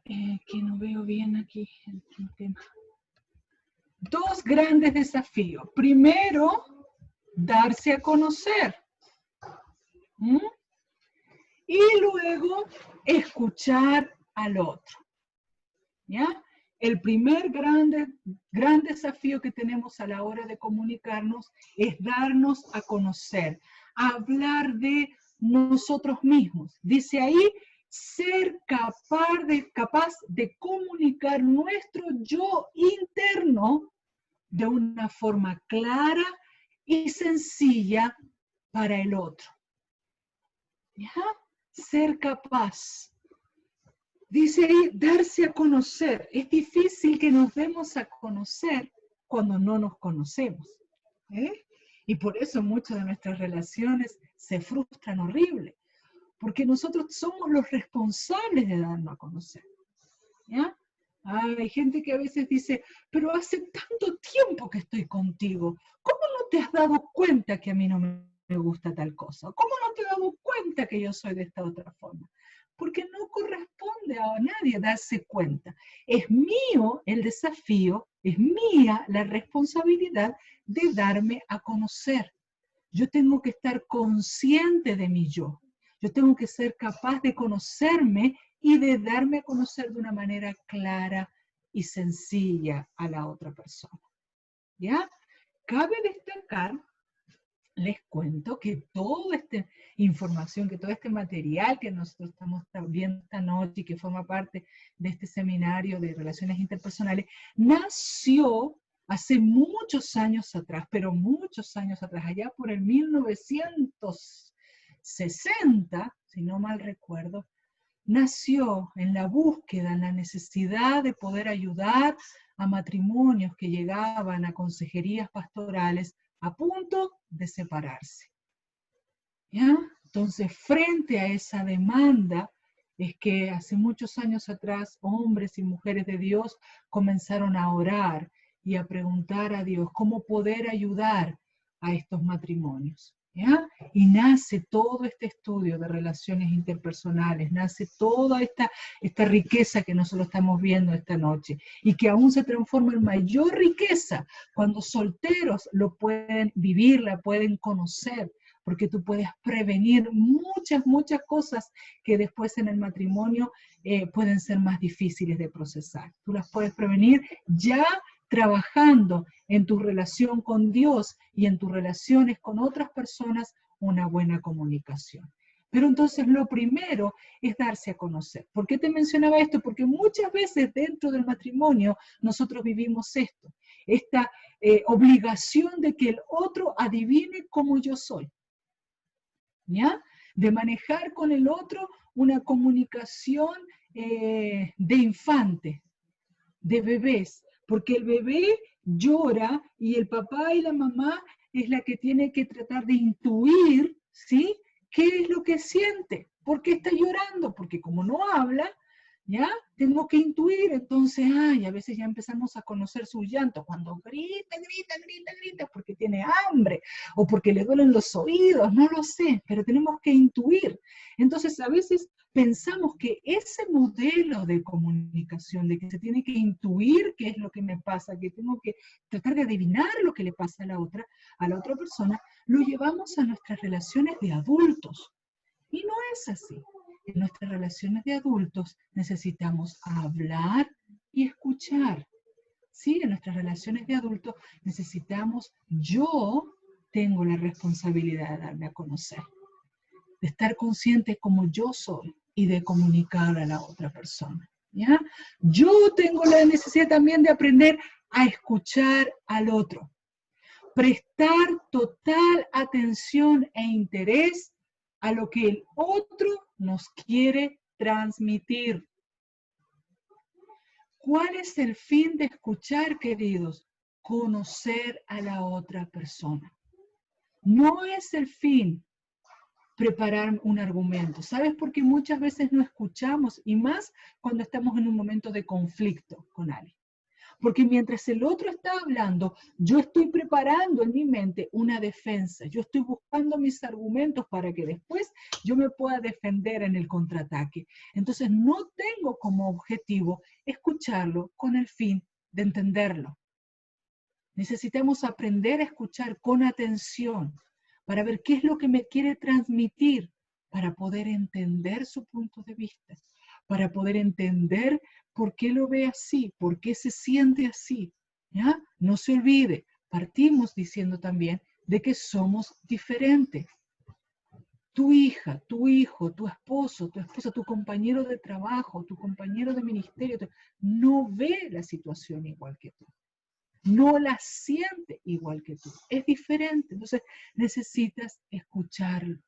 Speaker 1: Que no veo bien aquí el tema. Dos grandes desafíos. Primero, darse a conocer. ¿Mm? Y luego, escuchar al otro. ¿Ya? El primer gran desafío que tenemos a la hora de comunicarnos es darnos a conocer, hablar de nosotros mismos. Dice ahí, ser capaz de comunicar nuestro yo interno de una forma clara y sencilla para el otro. ¿Ya? Ser capaz. Dice ahí, darse a conocer. Es difícil que nos demos a conocer cuando no nos conocemos. ¿Eh? Y por eso muchas de nuestras relaciones se frustran horrible, porque nosotros somos los responsables de darnos a conocer. ¿Ya? Hay gente que a veces dice, pero hace tanto tiempo que estoy contigo, ¿cómo no te has dado cuenta que a mí no me gusta tal cosa? ¿Cómo no te has dado cuenta que yo soy de esta otra forma? Porque no corresponde a nadie darse cuenta. Es mío el desafío, es mía la responsabilidad de darme a conocer. Yo tengo que estar consciente de mi yo. Yo tengo que ser capaz de conocerme y de darme a conocer de una manera clara y sencilla a la otra persona. ¿Ya? Cabe destacar, les cuento que toda esta información, que todo este material que nosotros estamos viendo esta noche y que forma parte de este seminario de relaciones interpersonales, nació hace muchos años atrás, pero muchos años atrás, allá por el 1960, si no mal recuerdo, nació en la búsqueda, en la necesidad de poder ayudar a matrimonios que llegaban a consejerías pastorales a punto de separarse. ¿Ya? Entonces, frente a esa demanda, es que hace muchos años atrás hombres y mujeres de Dios comenzaron a orar y a preguntar a Dios cómo poder ayudar a estos matrimonios. ¿Ya? Y nace todo este estudio de relaciones interpersonales, nace toda esta riqueza que nosotros estamos viendo esta noche y que aún se transforma en mayor riqueza cuando solteros lo pueden vivir, la pueden conocer, porque tú puedes prevenir muchas cosas que después en el matrimonio pueden ser más difíciles de procesar. Tú las puedes prevenir ya trabajando en tu relación con Dios y en tus relaciones con otras personas, una buena comunicación. Pero entonces lo primero es darse a conocer. ¿Por qué te mencionaba esto? Porque muchas veces dentro del matrimonio nosotros vivimos esto, esta obligación de que el otro adivine cómo yo soy. ¿Ya? De manejar con el otro una comunicación de infante, de bebés, porque el bebé llora y el papá y la mamá es la que tiene que tratar de intuir, ¿sí? ¿Qué es lo que siente? ¿Por qué está llorando? Porque como no habla, ¿ya? Tengo que intuir, entonces, a veces ya empezamos a conocer su llanto, cuando grita, porque tiene hambre, o porque le duelen los oídos, no lo sé, pero tenemos que intuir. Entonces, a veces pensamos que ese modelo de comunicación, de que se tiene que intuir qué es lo que me pasa, que tengo que tratar de adivinar lo que le pasa a la otra persona, lo llevamos a nuestras relaciones de adultos. Y no es así. En nuestras relaciones de adultos necesitamos hablar y escuchar. Sí, en nuestras relaciones de adultos necesitamos, yo tengo la responsabilidad de darme a conocer, de estar consciente como yo soy y de comunicar a la otra persona. ¿Ya? Yo tengo la necesidad también de aprender a escuchar al otro, prestar total atención e interés a lo que el otro nos quiere transmitir. ¿Cuál es el fin de escuchar, queridos? Conocer a la otra persona. No es el fin preparar un argumento. ¿Sabes? Porque muchas veces no escuchamos, y más cuando estamos en un momento de conflicto con alguien. Porque mientras el otro está hablando, yo estoy preparando en mi mente una defensa. Yo estoy buscando mis argumentos para que después yo me pueda defender en el contraataque. Entonces no tengo como objetivo escucharlo con el fin de entenderlo. Necesitamos aprender a escuchar con atención para ver qué es lo que me quiere transmitir, para poder entender su punto de vista, para poder entender por qué lo ve así, por qué se siente así. ¿Ya? No se olvide, partimos diciendo también de que somos diferentes. Tu hija, tu hijo, tu esposo, tu esposa, tu compañero de trabajo, tu compañero de ministerio, no ve la situación igual que tú. No la siente igual que tú. Es diferente. Entonces necesitas escucharlo.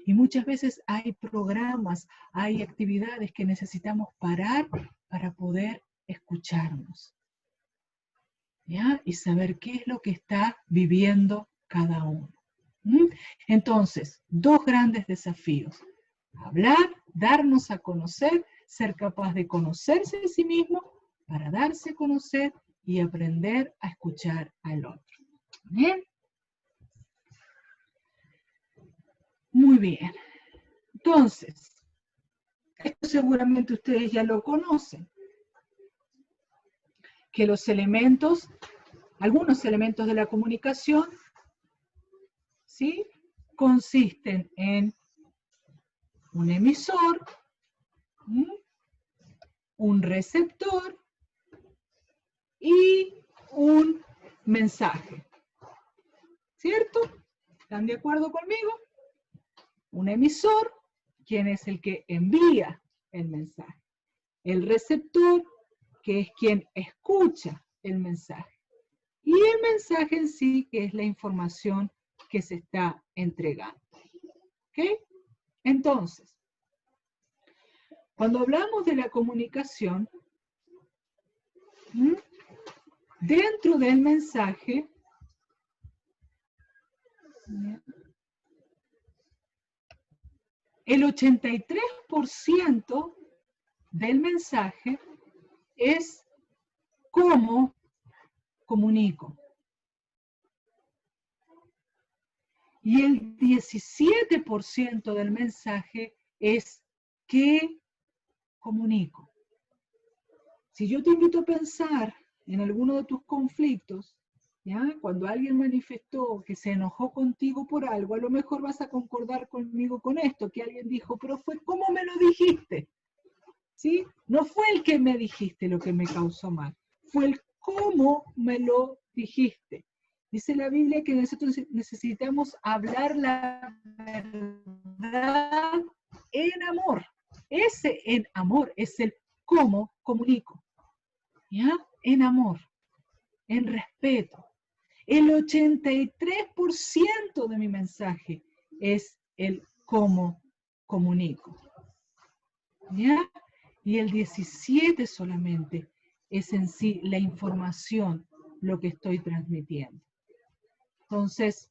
Speaker 1: Y muchas veces hay programas, hay actividades que necesitamos parar para poder escucharnos, ¿ya? Y saber qué es lo que está viviendo cada uno. ¿Mm? Entonces, dos grandes desafíos. Hablar, darnos a conocer, ser capaz de conocerse a sí mismo para darse a conocer y aprender a escuchar al otro. ¿Bien? Muy bien. Entonces, esto seguramente ustedes ya lo conocen, que los elementos, algunos elementos de la comunicación, ¿sí?, consisten en un emisor, un receptor y un mensaje. ¿Cierto? ¿Están de acuerdo conmigo? Un emisor, quien es el que envía el mensaje. El receptor, que es quien escucha el mensaje. Y el mensaje en sí, que es la información que se está entregando. ¿Ok? Entonces, cuando hablamos de la comunicación, dentro del mensaje, el 83% del mensaje es cómo comunico. Y el 17% del mensaje es qué comunico. Si yo te invito a pensar en alguno de tus conflictos, ¿ya? Cuando alguien manifestó que se enojó contigo por algo, a lo mejor vas a concordar conmigo con esto, que alguien dijo, pero fue ¿cómo me lo dijiste? ¿Sí? No fue el que me dijiste lo que me causó mal, fue el cómo me lo dijiste. Dice la Biblia que nosotros necesitamos hablar la verdad en amor. Ese en amor es el cómo comunico. ¿Ya? En amor, en respeto. El 83% de mi mensaje es el cómo comunico. ¿Ya? Y el 17% solamente es en sí la información, lo que estoy transmitiendo. Entonces,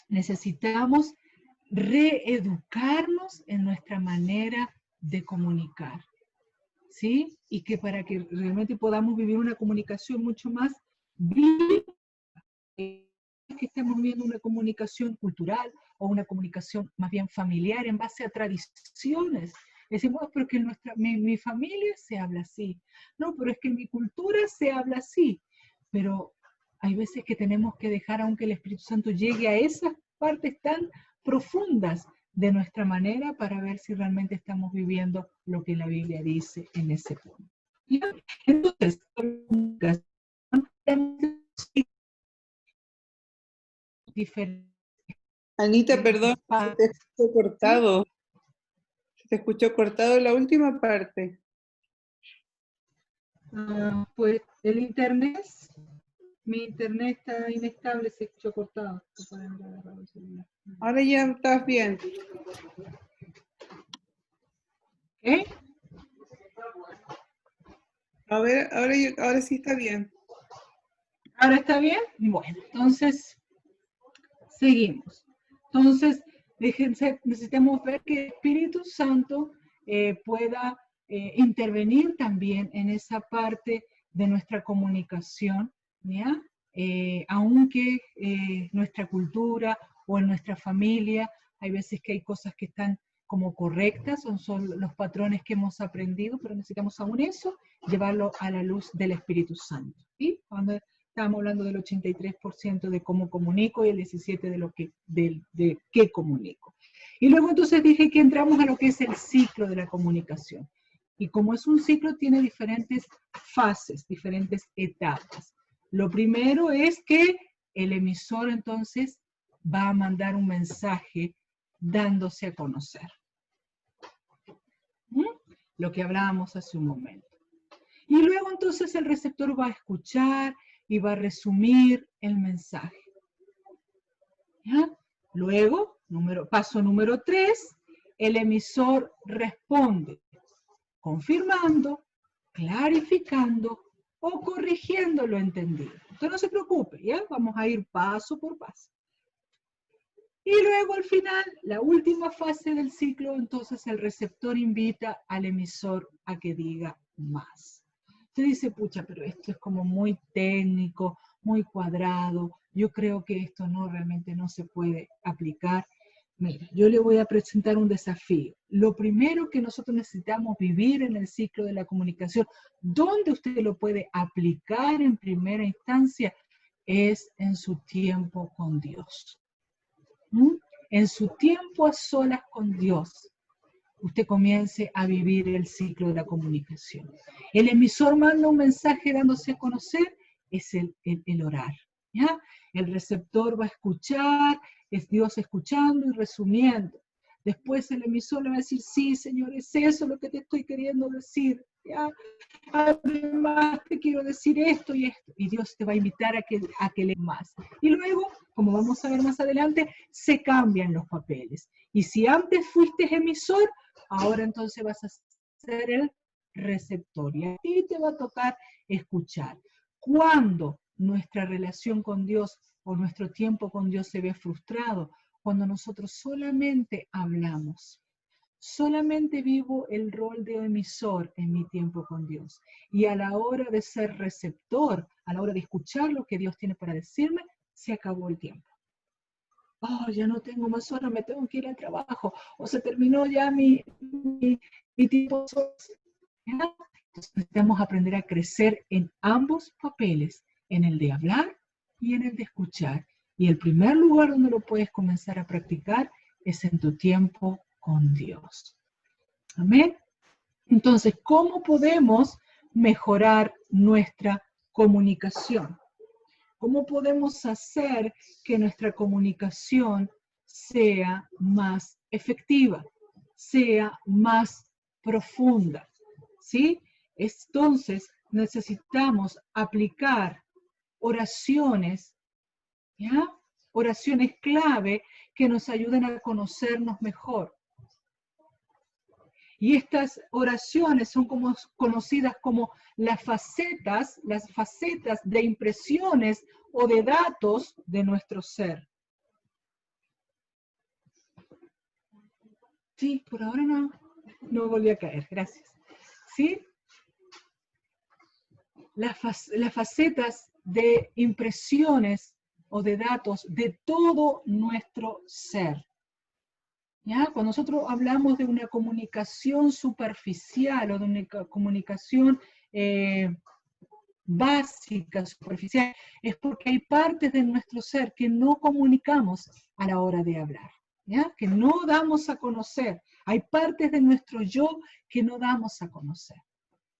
Speaker 1: necesitamos reeducarnos en nuestra manera de comunicar, ¿sí? Y que para que realmente podamos vivir una comunicación mucho más viva, que estemos viendo una comunicación cultural o una comunicación más bien familiar en base a tradiciones. Decimos, pero que mi familia se habla así. No, pero es que en mi cultura se habla así. Pero hay veces que tenemos que dejar, aunque el Espíritu Santo llegue a esas partes tan profundas de nuestra manera para ver si realmente estamos viviendo lo que la Biblia dice en ese punto. Entonces, diferentes.
Speaker 2: Anita, perdón, se te escuchó cortado. Se te escuchó cortado la última parte.
Speaker 1: Pues el internet, mi internet está inestable, se escuchó cortado.
Speaker 2: Ahora ya estás bien.
Speaker 1: ¿Eh?
Speaker 2: A ver, ahora sí está bien.
Speaker 1: ¿Ahora está bien? Bueno, entonces seguimos. Entonces, necesitamos ver que el Espíritu Santo pueda intervenir también en esa parte de nuestra comunicación, ¿ya? Aunque nuestra cultura o en nuestra familia, hay veces que hay cosas que están como correctas, son los patrones que hemos aprendido, pero necesitamos aún eso, llevarlo a la luz del Espíritu Santo. ¿Sí? Cuando estábamos hablando del 83% de cómo comunico y el 17% de qué comunico. Y luego entonces dije que entramos a lo que es el ciclo de la comunicación. Y como es un ciclo, tiene diferentes fases, diferentes etapas. Lo primero es que el emisor entonces va a mandar un mensaje dándose a conocer. Lo que hablábamos hace un momento. Y luego entonces el receptor va a escuchar y va a resumir el mensaje. ¿Ya? Luego Paso número 3, el emisor responde, confirmando, clarificando o corrigiendo lo entendido. Usted no se preocupe, ¿ya? Vamos a ir paso por paso. Y luego al final, la última fase del ciclo, entonces el receptor invita al emisor a que diga más. Usted dice, pucha, pero esto es como muy técnico, muy cuadrado, yo creo que esto realmente no se puede aplicar. Mira, yo le voy a presentar un desafío. Lo primero que nosotros necesitamos vivir en el ciclo de la comunicación, donde usted lo puede aplicar en primera instancia, es en su tiempo con Dios. En su tiempo a solas con Dios, usted comience a vivir el ciclo de la comunicación. El emisor manda un mensaje dándose a conocer, es el orar, ¿ya? El receptor va a escuchar, es Dios escuchando y resumiendo. Después el emisor le va a decir, sí, Señor, es eso lo que te estoy queriendo decir, ¿ya? Además te quiero decir esto y esto, y Dios te va a invitar a que leas más. Y luego, como vamos a ver más adelante, se cambian los papeles. Y si antes fuiste emisor, ahora entonces vas a ser el receptor y a ti te va a tocar escuchar. Cuando nuestra relación con Dios o nuestro tiempo con Dios se ve frustrado, cuando nosotros solamente hablamos. Solamente vivo el rol de emisor en mi tiempo con Dios. Y a la hora de ser receptor, a la hora de escuchar lo que Dios tiene para decirme, se acabó el tiempo. Oh, ya no tengo más horas, me tengo que ir al trabajo. O se terminó ya mi tiempo. Entonces necesitamos aprender a crecer en ambos papeles, en el de hablar y en el de escuchar. Y el primer lugar donde lo puedes comenzar a practicar es en tu tiempo con Dios. Amén. Entonces, ¿cómo podemos mejorar nuestra comunicación? ¿Cómo podemos hacer que nuestra comunicación sea más efectiva, sea más profunda? ¿Sí? Entonces, necesitamos aplicar oraciones, ¿ya? Oraciones clave que nos ayuden a conocernos mejor. Y estas oraciones son conocidas como las facetas de impresiones o de datos de nuestro ser. Sí, por ahora no volví a caer, gracias. ¿Sí? Las facetas de impresiones o de datos de todo nuestro ser. ¿Ya? Cuando nosotros hablamos de una comunicación superficial o de una comunicación básica, superficial, es porque hay partes de nuestro ser que no comunicamos a la hora de hablar, ¿ya? Que no damos a conocer. Hay partes de nuestro yo que no damos a conocer.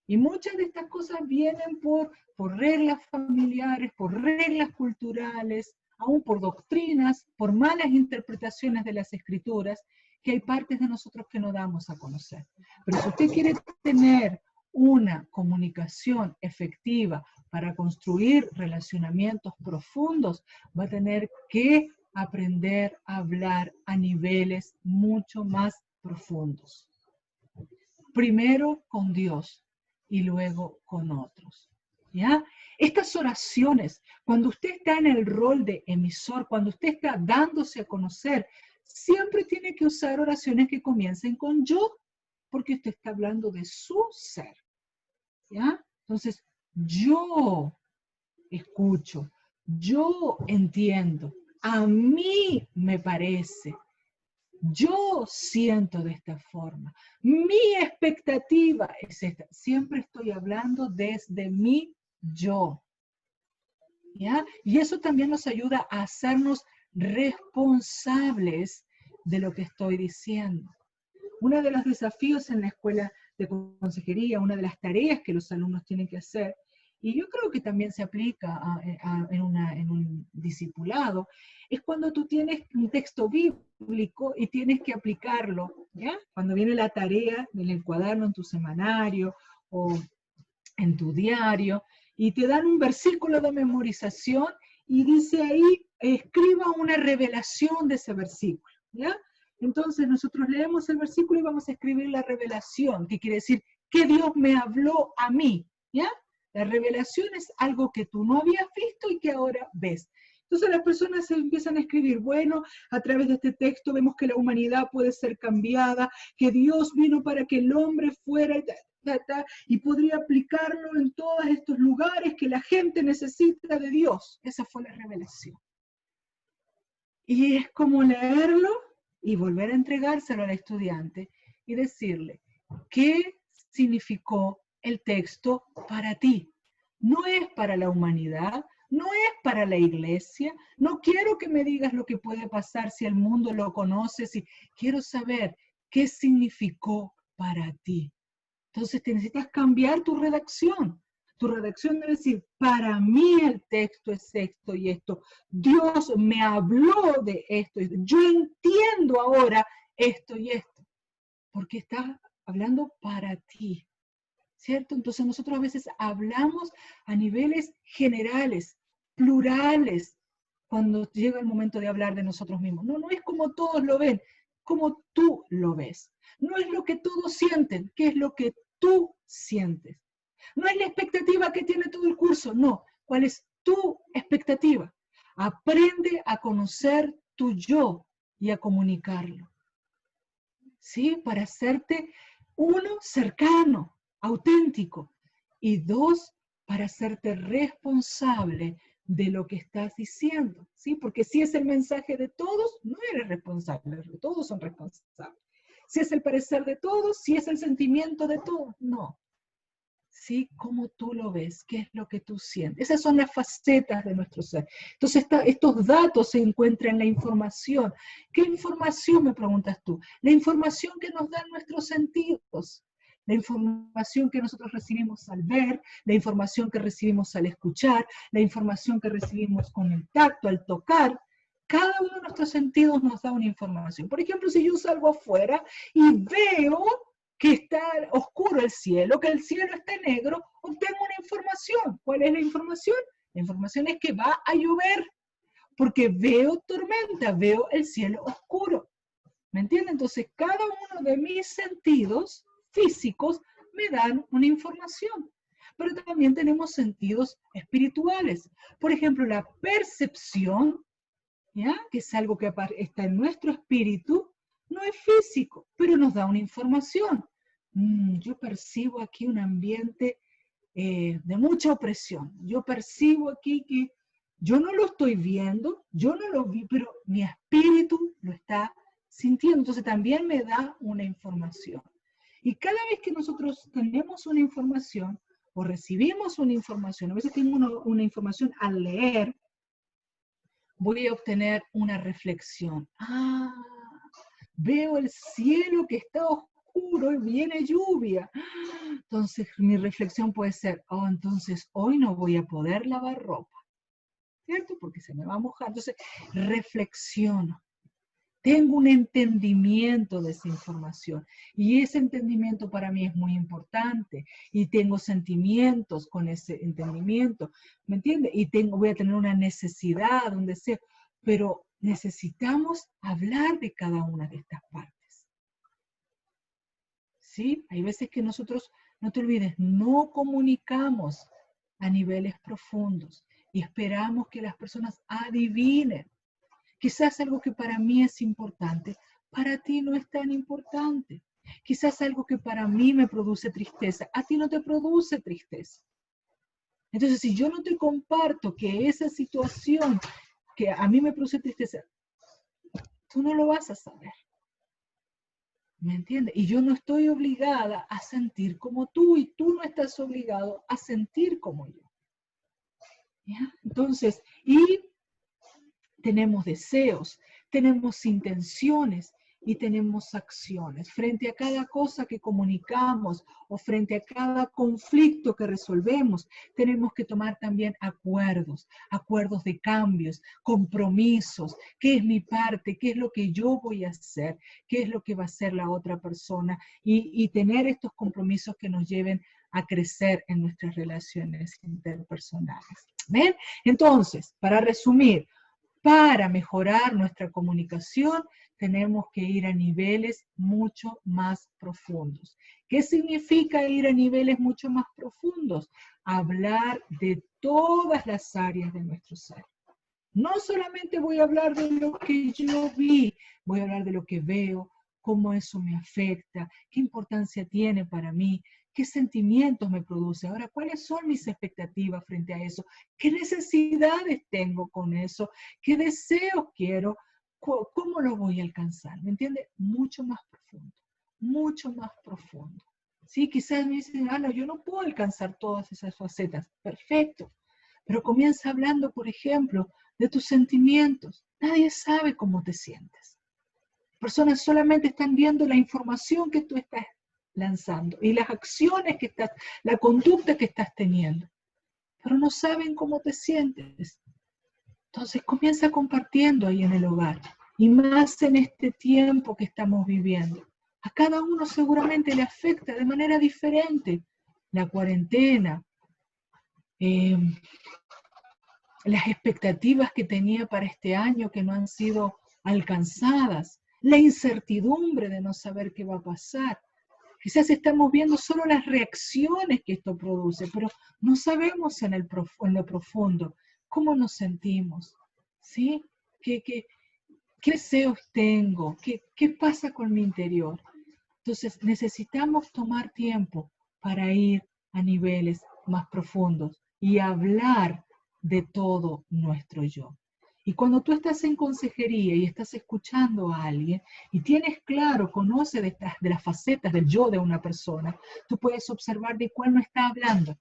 Speaker 1: Y muchas de estas cosas vienen por reglas familiares, por reglas culturales, aún por doctrinas, por malas interpretaciones de las escrituras, que hay partes de nosotros que no damos a conocer. Pero si usted quiere tener una comunicación efectiva para construir relacionamientos profundos, va a tener que aprender a hablar a niveles mucho más profundos. Primero con Dios y luego con otros. ¿Ya? Estas oraciones, cuando usted está en el rol de emisor, cuando usted está dándose a conocer, siempre tiene que usar oraciones que comiencen con yo, porque usted está hablando de su ser. ¿Ya? Entonces, yo escucho, yo entiendo, a mí me parece, yo siento de esta forma, mi expectativa es esta. Siempre estoy hablando desde mi yo. ¿Ya? Y eso también nos ayuda a hacernos responsables de lo que estoy diciendo. Uno de los desafíos en la escuela de consejería, una de las tareas que los alumnos tienen que hacer, y yo creo que también se aplica en un discipulado, es cuando tú tienes un texto bíblico y tienes que aplicarlo, ¿ya? Cuando viene la tarea en el cuaderno, en tu semanario o en tu diario, y te dan un versículo de memorización y dice ahí, escriba una revelación de ese versículo. ¿ya? Entonces nosotros leemos el versículo y vamos a escribir la revelación, que quiere decir que Dios me habló a mí, ¿ya? La revelación es algo que tú no habías visto y que ahora ves. Entonces las personas se empiezan a escribir, bueno, a través de este texto vemos que la humanidad puede ser cambiada, que Dios vino para que el hombre fuera y podría aplicarlo en todos estos lugares que la gente necesita de Dios. Esa fue la revelación. Y es como leerlo y volver a entregárselo al estudiante y decirle, ¿qué significó el texto para ti? No es para la humanidad, no es para la iglesia, no quiero que me digas lo que puede pasar si el mundo lo conoce, quiero saber qué significó para ti. Entonces te necesitas cambiar tu redacción. Tu redacción debe decir, para mí el texto es esto y esto. Dios me habló de esto. Yo entiendo ahora esto y esto. Porque está hablando para ti. ¿Cierto? Entonces nosotros a veces hablamos a niveles generales, plurales, cuando llega el momento de hablar de nosotros mismos. No, no es como todos lo ven, como tú lo ves. No es lo que todos sienten, ¿qué es lo que tú sientes? No es la expectativa que tiene todo el curso, no. ¿Cuál es tu expectativa? Aprende a conocer tu yo y a comunicarlo. ¿Sí? Para hacerte, uno, cercano, auténtico, y dos, para hacerte responsable de lo que estás diciendo, ¿sí? Porque si es el mensaje de todos, no eres responsable, todos son responsables. Si es el parecer de todos, si es el sentimiento de todos, no. ¿Sí? ¿Cómo tú lo ves? ¿Qué es lo que tú sientes? Esas son las facetas de nuestro ser. Entonces, estos datos se encuentran en la información. ¿Qué información, me preguntas tú? La información que nos dan nuestros sentidos. La información que nosotros recibimos al ver, la información que recibimos al escuchar, la información que recibimos con el tacto, al tocar. Cada uno de nuestros sentidos nos da una información. Por ejemplo, si yo salgo afuera y veo que está oscuro el cielo, que el cielo está negro, obtengo una información. ¿Cuál es la información? La información es que va a llover, porque veo tormenta, veo el cielo oscuro. ¿Me entienden? Entonces, cada uno de mis sentidos físicos me dan una información. Pero también tenemos sentidos espirituales. Por ejemplo, la percepción, ¿ya? Que es algo que está en nuestro espíritu, no es físico, pero nos da una información. Yo percibo aquí un ambiente de mucha opresión. Yo percibo aquí que yo no lo estoy viendo, yo no lo vi, pero mi espíritu lo está sintiendo. Entonces también me da una información. Y cada vez que nosotros tenemos una información o recibimos una información, a veces tengo una información al leer, voy a obtener una reflexión. Veo el cielo que está oscuro y viene lluvia. Entonces mi reflexión puede ser, entonces hoy no voy a poder lavar ropa, ¿cierto? Porque se me va a mojar. Entonces reflexiono. Tengo un entendimiento de esa información y ese entendimiento para mí es muy importante y tengo sentimientos con ese entendimiento, ¿me entiende? Y voy a tener una necesidad, un deseo, pero necesitamos hablar de cada una de estas partes. ¿Sí? Hay veces que nosotros, no te olvides, no comunicamos a niveles profundos y esperamos que las personas adivinen. Quizás algo que para mí es importante, para ti no es tan importante. Quizás algo que para mí me produce tristeza, a ti no te produce tristeza. Entonces, si yo no te comparto que esa situación que a mí me produce tristeza, tú no lo vas a saber. ¿Me entiendes? Y yo no estoy obligada a sentir como tú y tú no estás obligado a sentir como yo. ¿Ya? Entonces, y tenemos deseos, tenemos intenciones y tenemos acciones. Frente a cada cosa que comunicamos o frente a cada conflicto que resolvemos, tenemos que tomar también acuerdos de cambios, compromisos. ¿Qué es mi parte? ¿Qué es lo que yo voy a hacer? ¿Qué es lo que va a hacer la otra persona? Y tener estos compromisos que nos lleven a crecer en nuestras relaciones interpersonales. ¿Ven? Entonces, para resumir, para mejorar nuestra comunicación, tenemos que ir a niveles mucho más profundos. ¿Qué significa ir a niveles mucho más profundos? Hablar de todas las áreas de nuestro ser. No solamente voy a hablar de lo que yo vi, voy a hablar de lo que veo, cómo eso me afecta, qué importancia tiene para mí, qué sentimientos me produce. Ahora, ¿cuáles son mis expectativas frente a eso? ¿Qué necesidades tengo con eso? ¿Qué deseos quiero? ¿Cómo lo voy a alcanzar? ¿Me entiende? Mucho más profundo, mucho más profundo. Sí, quizás me dicen, Ana, yo no puedo alcanzar todas esas facetas. Perfecto. Pero comienza hablando, por ejemplo, de tus sentimientos. Nadie sabe cómo te sientes. Personas solamente están viendo la información que tú estás lanzando y las acciones que estás, la conducta que estás teniendo, pero no saben cómo te sientes. Entonces comienza compartiendo ahí en el hogar, y más en este tiempo que estamos viviendo. A cada uno seguramente le afecta de manera diferente la cuarentena, las expectativas que tenía para este año que no han sido alcanzadas, la incertidumbre de no saber qué va a pasar. Quizás estamos viendo solo las reacciones que esto produce, pero no sabemos en lo profundo cómo nos sentimos, ¿sí? ¿Qué deseos tengo? ¿Qué pasa con mi interior? Entonces necesitamos tomar tiempo para ir a niveles más profundos y hablar de todo nuestro yo. Y cuando tú estás en consejería y estás escuchando a alguien y tienes claro, conoce de las facetas del yo de una persona, tú puedes observar de cuál no está hablando.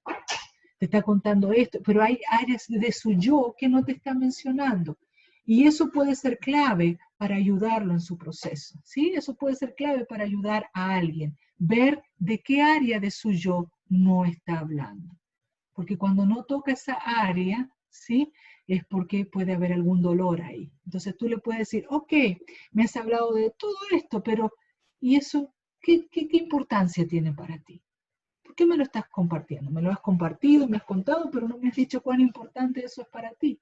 Speaker 1: Te está contando esto, pero hay áreas de su yo que no te está mencionando. Y eso puede ser clave para ayudarlo en su proceso, ¿sí? Eso puede ser clave para ayudar a alguien, ver de qué área de su yo no está hablando. Porque cuando no toca esa área, ¿sí? Es porque puede haber algún dolor ahí. Entonces tú le puedes decir, ok, me has hablado de todo esto, pero ¿y eso qué importancia tiene para ti? ¿Por qué me lo estás compartiendo? Me lo has compartido, me has contado, pero no me has dicho cuán importante eso es para ti.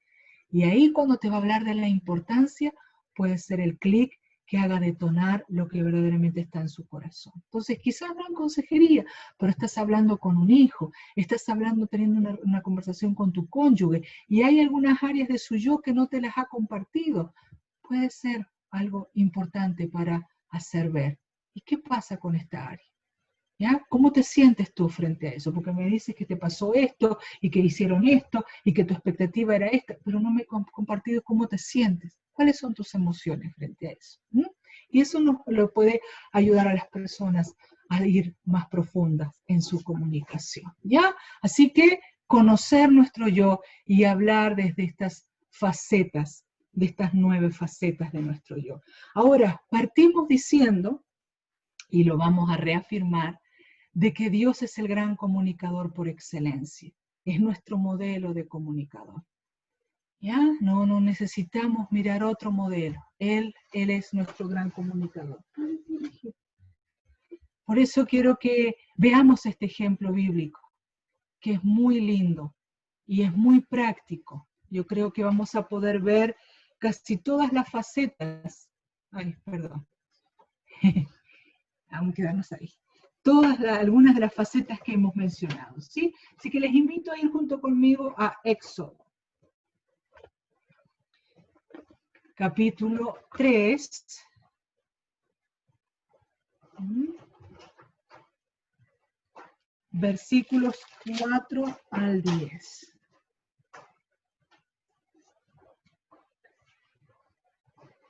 Speaker 1: Y ahí cuando te va a hablar de la importancia, puede ser el clic que haga detonar lo que verdaderamente está en su corazón. Entonces, quizás no en consejería, pero estás hablando con un hijo, estás hablando, teniendo una conversación con tu cónyuge, y hay algunas áreas de su yo que no te las ha compartido. Puede ser algo importante para hacer ver. ¿Y qué pasa con esta área? ¿Ya? ¿Cómo te sientes tú frente a eso? Porque me dices que te pasó esto y que hicieron esto y que tu expectativa era esta, pero no me he compartido cómo te sientes. ¿Cuáles son tus emociones frente a eso? Y eso nos lo puede ayudar a las personas a ir más profundas en su comunicación. ¿Ya? Así que conocer nuestro yo y hablar desde estas facetas, de estas 9 facetas de nuestro yo. Ahora, partimos diciendo, y lo vamos a reafirmar, de que Dios es el gran comunicador por excelencia. Es nuestro modelo de comunicador. ¿Ya? No necesitamos mirar otro modelo. Él es nuestro gran comunicador. Por eso quiero que veamos este ejemplo bíblico, que es muy lindo y es muy práctico. Yo creo que vamos a poder ver casi todas las facetas. Ay, perdón. Vamos a quedarnos ahí. Algunas de las facetas que hemos mencionado, ¿sí? Así que les invito a ir junto conmigo a Éxodo, capítulo 3, versículos 4 al 10.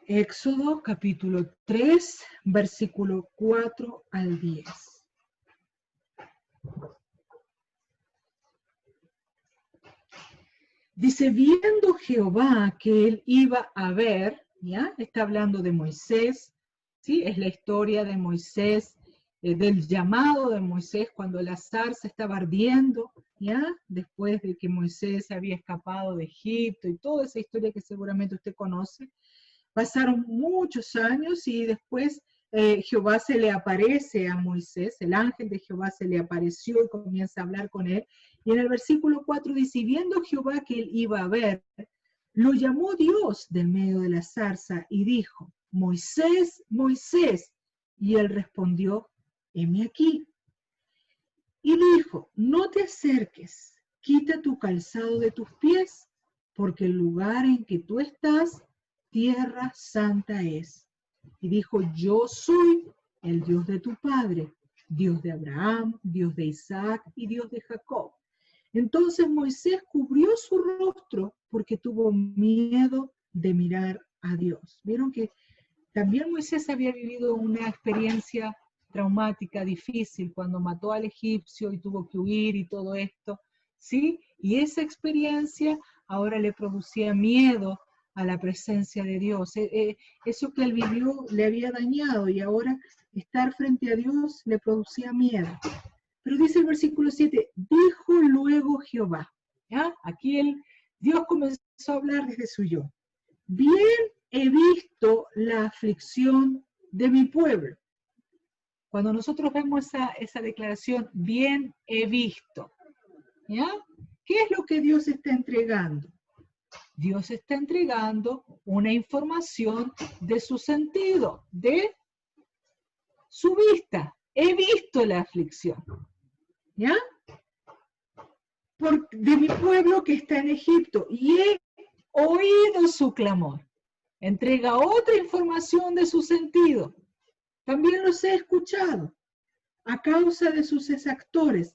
Speaker 1: Éxodo, capítulo 3, versículo 4 al 10. Dice, viendo Jehová que él iba a ver, ¿ya? Está hablando de Moisés, ¿sí? Es la historia de Moisés, del llamado de Moisés cuando la zarza estaba ardiendo, ¿ya? Después de que Moisés había escapado de Egipto y toda esa historia que seguramente usted conoce. Pasaron muchos años y después Jehová se le aparece a Moisés, el ángel de Jehová se le apareció y comienza a hablar con él. Y en el versículo 4 dice, y viendo Jehová que él iba a ver, Lo llamó Dios del medio de la zarza y dijo, Moisés, Moisés. Y él respondió, heme aquí. Y dijo, no te acerques, quita tu calzado de tus pies, porque el lugar en que tú estás, tierra santa es. Y dijo, yo soy el Dios de tu padre, Dios de Abraham, Dios de Isaac y Dios de Jacob. Entonces Moisés cubrió su rostro porque tuvo miedo de mirar a Dios. Vieron que también Moisés había vivido una experiencia traumática, difícil, cuando mató al egipcio y tuvo que huir y todo esto, ¿sí? Y esa experiencia ahora le producía miedo a la presencia de Dios. Eso que él vivió le había dañado y ahora estar frente a Dios le producía miedo. Pero dice el versículo 7, dijo luego Jehová, ¿ya? Aquí Dios comenzó a hablar desde su yo. Bien he visto la aflicción de mi pueblo. Cuando nosotros vemos esa declaración, bien he visto, ¿ya? ¿Qué es lo que Dios está entregando? Dios está entregando una información de su sentido, de su vista. He visto la aflicción, ¿ya? De mi pueblo que está en Egipto y he oído su clamor. Entrega otra información de su sentido. También los he escuchado a causa de sus exactores,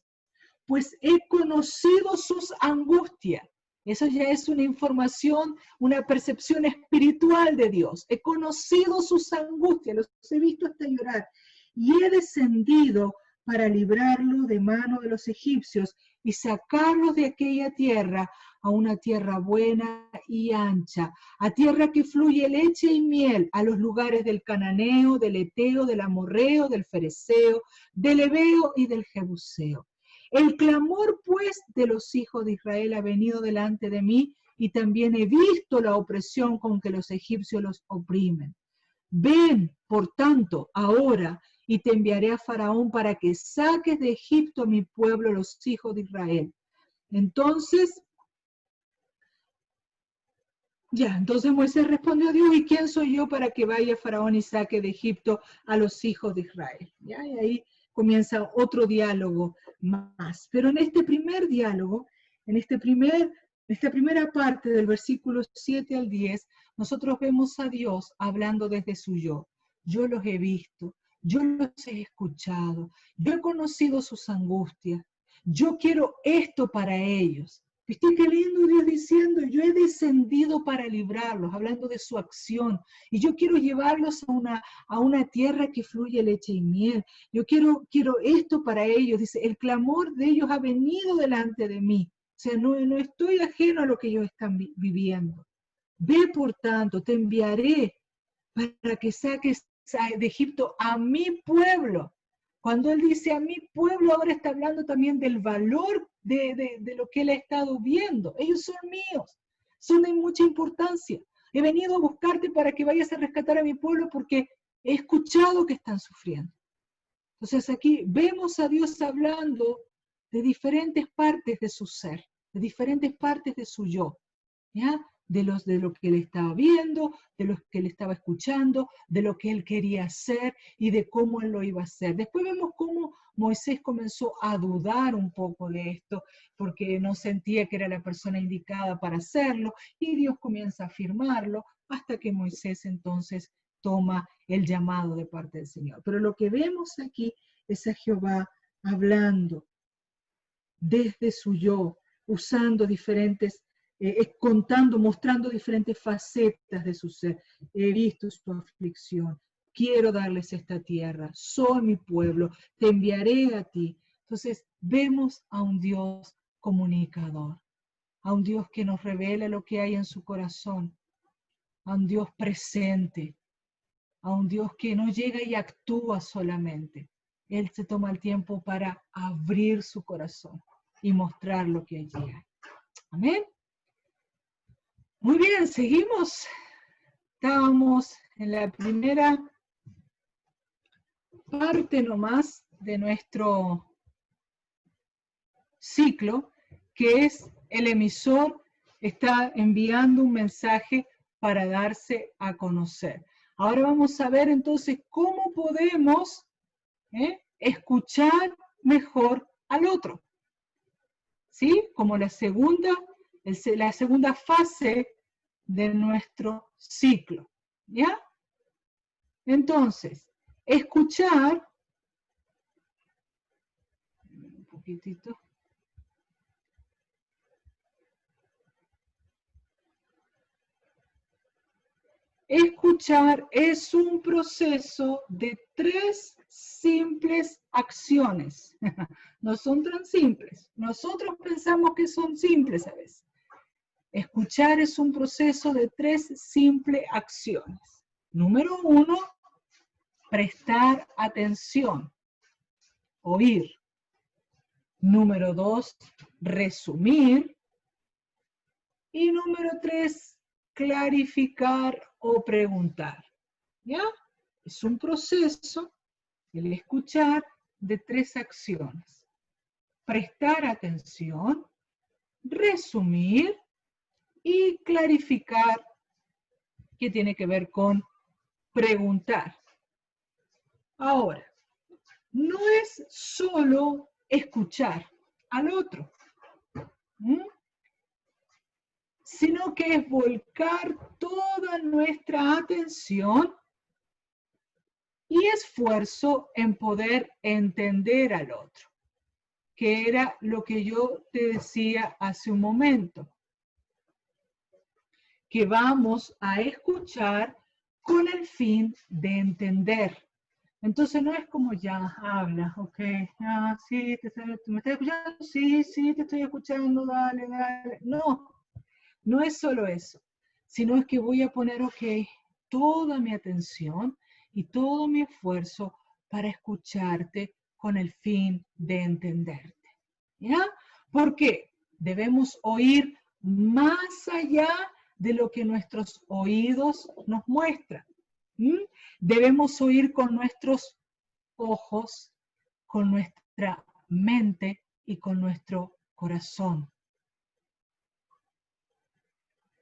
Speaker 1: pues he conocido sus angustias. Eso ya es una información, una percepción espiritual de Dios. He conocido sus angustias, los he visto hasta llorar. Y he descendido para librarlo de mano de los egipcios y sacarlos de aquella tierra a una tierra buena y ancha, a tierra que fluye leche y miel, a los lugares del cananeo, del eteo, del amorreo, del fereceo, del heveo y del jebuseo. El clamor, pues, de los hijos de Israel ha venido delante de mí, y también he visto la opresión con que los egipcios los oprimen. Ven, por tanto, ahora, y te enviaré a Faraón para que saques de Egipto a mi pueblo, los hijos de Israel. Entonces Moisés respondió a Dios, ¿y quién soy yo para que vaya Faraón y saque de Egipto a los hijos de Israel? ¿Ya? Y ahí comienza otro diálogo más. Pero en este primer diálogo, en esta primera parte del versículo 7 al 10, nosotros vemos a Dios hablando desde su yo. Yo los he visto, yo los he escuchado, yo he conocido sus angustias, yo quiero esto para ellos. ¿Viste qué lindo Dios diciendo? Yo he descendido para librarlos, hablando de su acción. Y yo quiero llevarlos a una tierra que fluye leche y miel. Yo quiero esto para ellos. Dice, el clamor de ellos ha venido delante de mí. O sea, no estoy ajeno a lo que ellos están viviendo. Ve, por tanto, te enviaré para que saques de Egipto a mi pueblo. Cuando él dice a mi pueblo, ahora está hablando también del valor de lo que él ha estado viendo. Ellos son míos, son de mucha importancia. He venido a buscarte para que vayas a rescatar a mi pueblo porque he escuchado que están sufriendo. Entonces aquí vemos a Dios hablando de diferentes partes de su ser, de diferentes partes de su yo, ¿ya? De lo que él estaba viendo, de lo que él estaba escuchando, de lo que él quería hacer y de cómo él lo iba a hacer. Después vemos cómo Moisés comenzó a dudar un poco de esto, porque no sentía que era la persona indicada para hacerlo, y Dios comienza a afirmarlo hasta que Moisés entonces toma el llamado de parte del Señor. Pero lo que vemos aquí es a Jehová hablando desde su yo, usando diferentes contando, mostrando diferentes facetas de su ser. He visto su aflicción, quiero darles esta tierra, soy mi pueblo, te enviaré a ti. Entonces vemos a un Dios comunicador, a un Dios que nos revela lo que hay en su corazón, a un Dios presente, a un Dios que no llega y actúa solamente. Él se toma el tiempo para abrir su corazón y mostrar lo que allí hay. Amén. Muy bien, seguimos. Estábamos en la primera parte nomás de nuestro ciclo, que es el emisor Está enviando un mensaje para darse a conocer. Ahora vamos a ver entonces cómo podemos escuchar mejor al otro. ¿Sí? Como la segunda fase de nuestro ciclo. ¿Ya? Entonces, escuchar, un poquitito. Escuchar es un proceso de 3 simples acciones. No son tan simples. Nosotros pensamos que son simples a veces. Escuchar es un proceso de 3 simples acciones. Número 1, prestar atención, oír. Número 2, resumir. Y número 3, clarificar o preguntar. ¿Ya? Es un proceso, el escuchar, de 3 acciones. Prestar atención, resumir y clarificar, que tiene que ver con preguntar. Ahora, no es solo escuchar al otro, sino que es volcar toda nuestra atención y esfuerzo en poder entender al otro, que era lo que yo te decía hace un momento, que vamos a escuchar con el fin de entender. Entonces no es como ya, habla, ok, sí, ¿me estás escuchando? Sí, te estoy escuchando, dale. No, no es solo eso, sino es que voy a poner, ok, toda mi atención y todo mi esfuerzo para escucharte con el fin de entenderte. ¿Ya? Porque debemos oír más allá de lo que nuestros oídos nos muestran. Debemos oír con nuestros ojos, con nuestra mente y con nuestro corazón.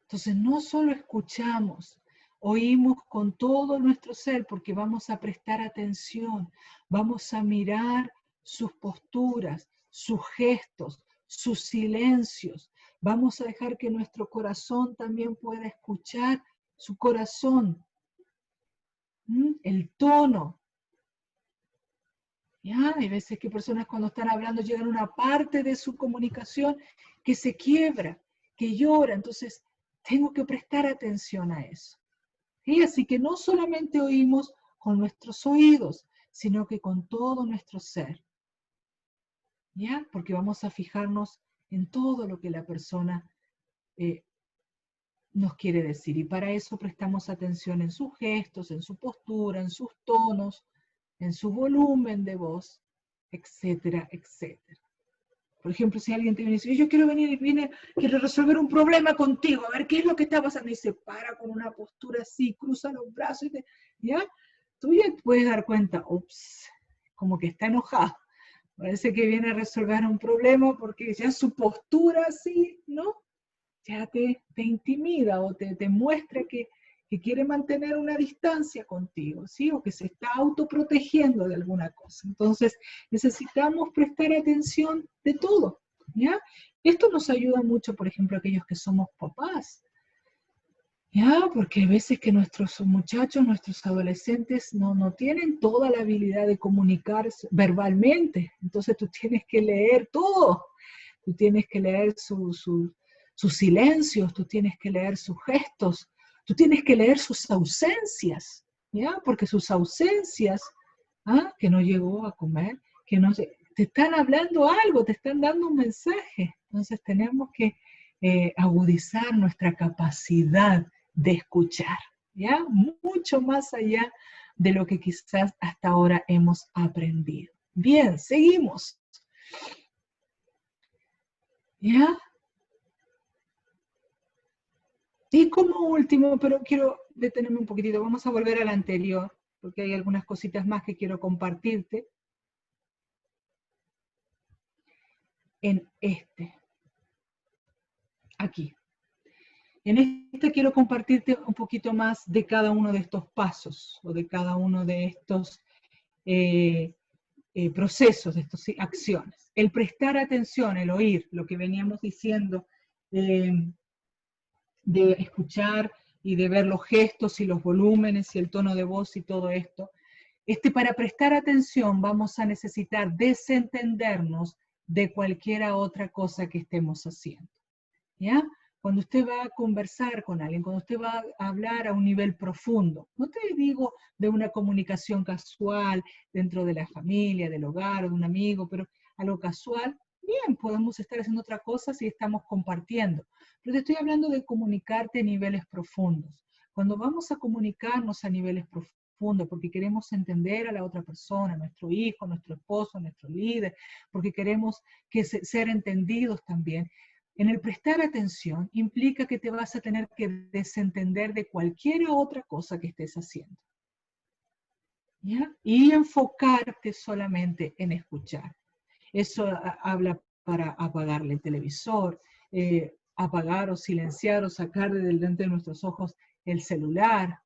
Speaker 1: Entonces no solo escuchamos, oímos con todo nuestro ser porque vamos a prestar atención, vamos a mirar sus posturas, sus gestos, sus silencios. Vamos a dejar que nuestro corazón también pueda escuchar su corazón, el tono. ¿Ya? Hay veces que personas cuando están hablando llegan a una parte de su comunicación que se quiebra, que llora. Entonces, tengo que prestar atención a eso. ¿Sí? Así que no solamente oímos con nuestros oídos, sino que con todo nuestro ser. ¿Ya? Porque vamos a fijarnos en todo lo que la persona nos quiere decir. Y para eso prestamos atención en sus gestos, en su postura, en sus tonos, en su volumen de voz, etcétera, etcétera. Por ejemplo, si alguien te viene y dice, yo quiero venir, quiero resolver un problema contigo, a ver qué es lo que está pasando, y se para con una postura así, cruza los brazos, ¿ya? Tú ya te puedes dar cuenta, ups, como que está enojado, parece que viene a resolver un problema porque ya su postura así, ¿no? Ya te intimida o te muestra que quiere mantener una distancia contigo, ¿sí? O que se está autoprotegiendo de alguna cosa. Entonces, necesitamos prestar atención de todo, ¿ya? Esto nos ayuda mucho, por ejemplo, a aquellos que somos papás, ¿ya? Porque hay veces que nuestros muchachos, nuestros adolescentes no tienen toda la habilidad de comunicarse verbalmente. Entonces, tú tienes que leer todo. Tú tienes que leer sus silencios, tú tienes que leer sus gestos, tú tienes que leer sus ausencias, ¿ya? Porque sus ausencias, que no llegó a comer, que no te están hablando algo, te están dando un mensaje. Entonces tenemos que agudizar nuestra capacidad de escuchar, ¿ya? Mucho más allá de lo que quizás hasta ahora hemos aprendido. Bien, seguimos. ¿Ya? Y como último, pero quiero detenerme un poquitito, vamos a volver al anterior, porque hay algunas cositas más que quiero compartirte. En aquí. En este quiero compartirte un poquito más de cada uno de estos pasos o de cada uno de estos procesos, de estas acciones. El prestar atención, el oír, lo que veníamos diciendo, de escuchar y de ver los gestos y los volúmenes y el tono de voz y todo esto. Para prestar atención vamos a necesitar desentendernos de cualquier otra cosa que estemos haciendo. ¿Ya? Cuando usted va a conversar con alguien, cuando usted va a hablar a un nivel profundo, no te digo de una comunicación casual dentro de la familia, del hogar o de un amigo, pero algo casual, bien, podemos estar haciendo otra cosa si estamos compartiendo. Pero te estoy hablando de comunicarte a niveles profundos. Cuando vamos a comunicarnos a niveles profundos, porque queremos entender a la otra persona, nuestro hijo, nuestro esposo, nuestro líder, porque queremos ser entendidos también. En el prestar atención implica que te vas a tener que desentender de cualquier otra cosa que estés haciendo. ¿Ya? Y enfocarte solamente en escuchar. Eso habla para apagarle el televisor, apagar o silenciar o sacar de delante de nuestros ojos el celular.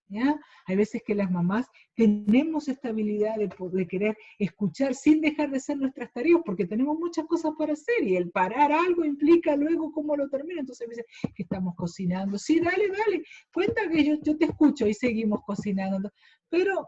Speaker 1: ¿Ya? Hay veces que las mamás tenemos esta habilidad de querer escuchar sin dejar de hacer nuestras tareas, porque tenemos muchas cosas para hacer y el parar algo implica luego cómo lo termino. Entonces a veces que estamos cocinando, sí, dale, cuenta que yo te escucho y seguimos cocinando. Pero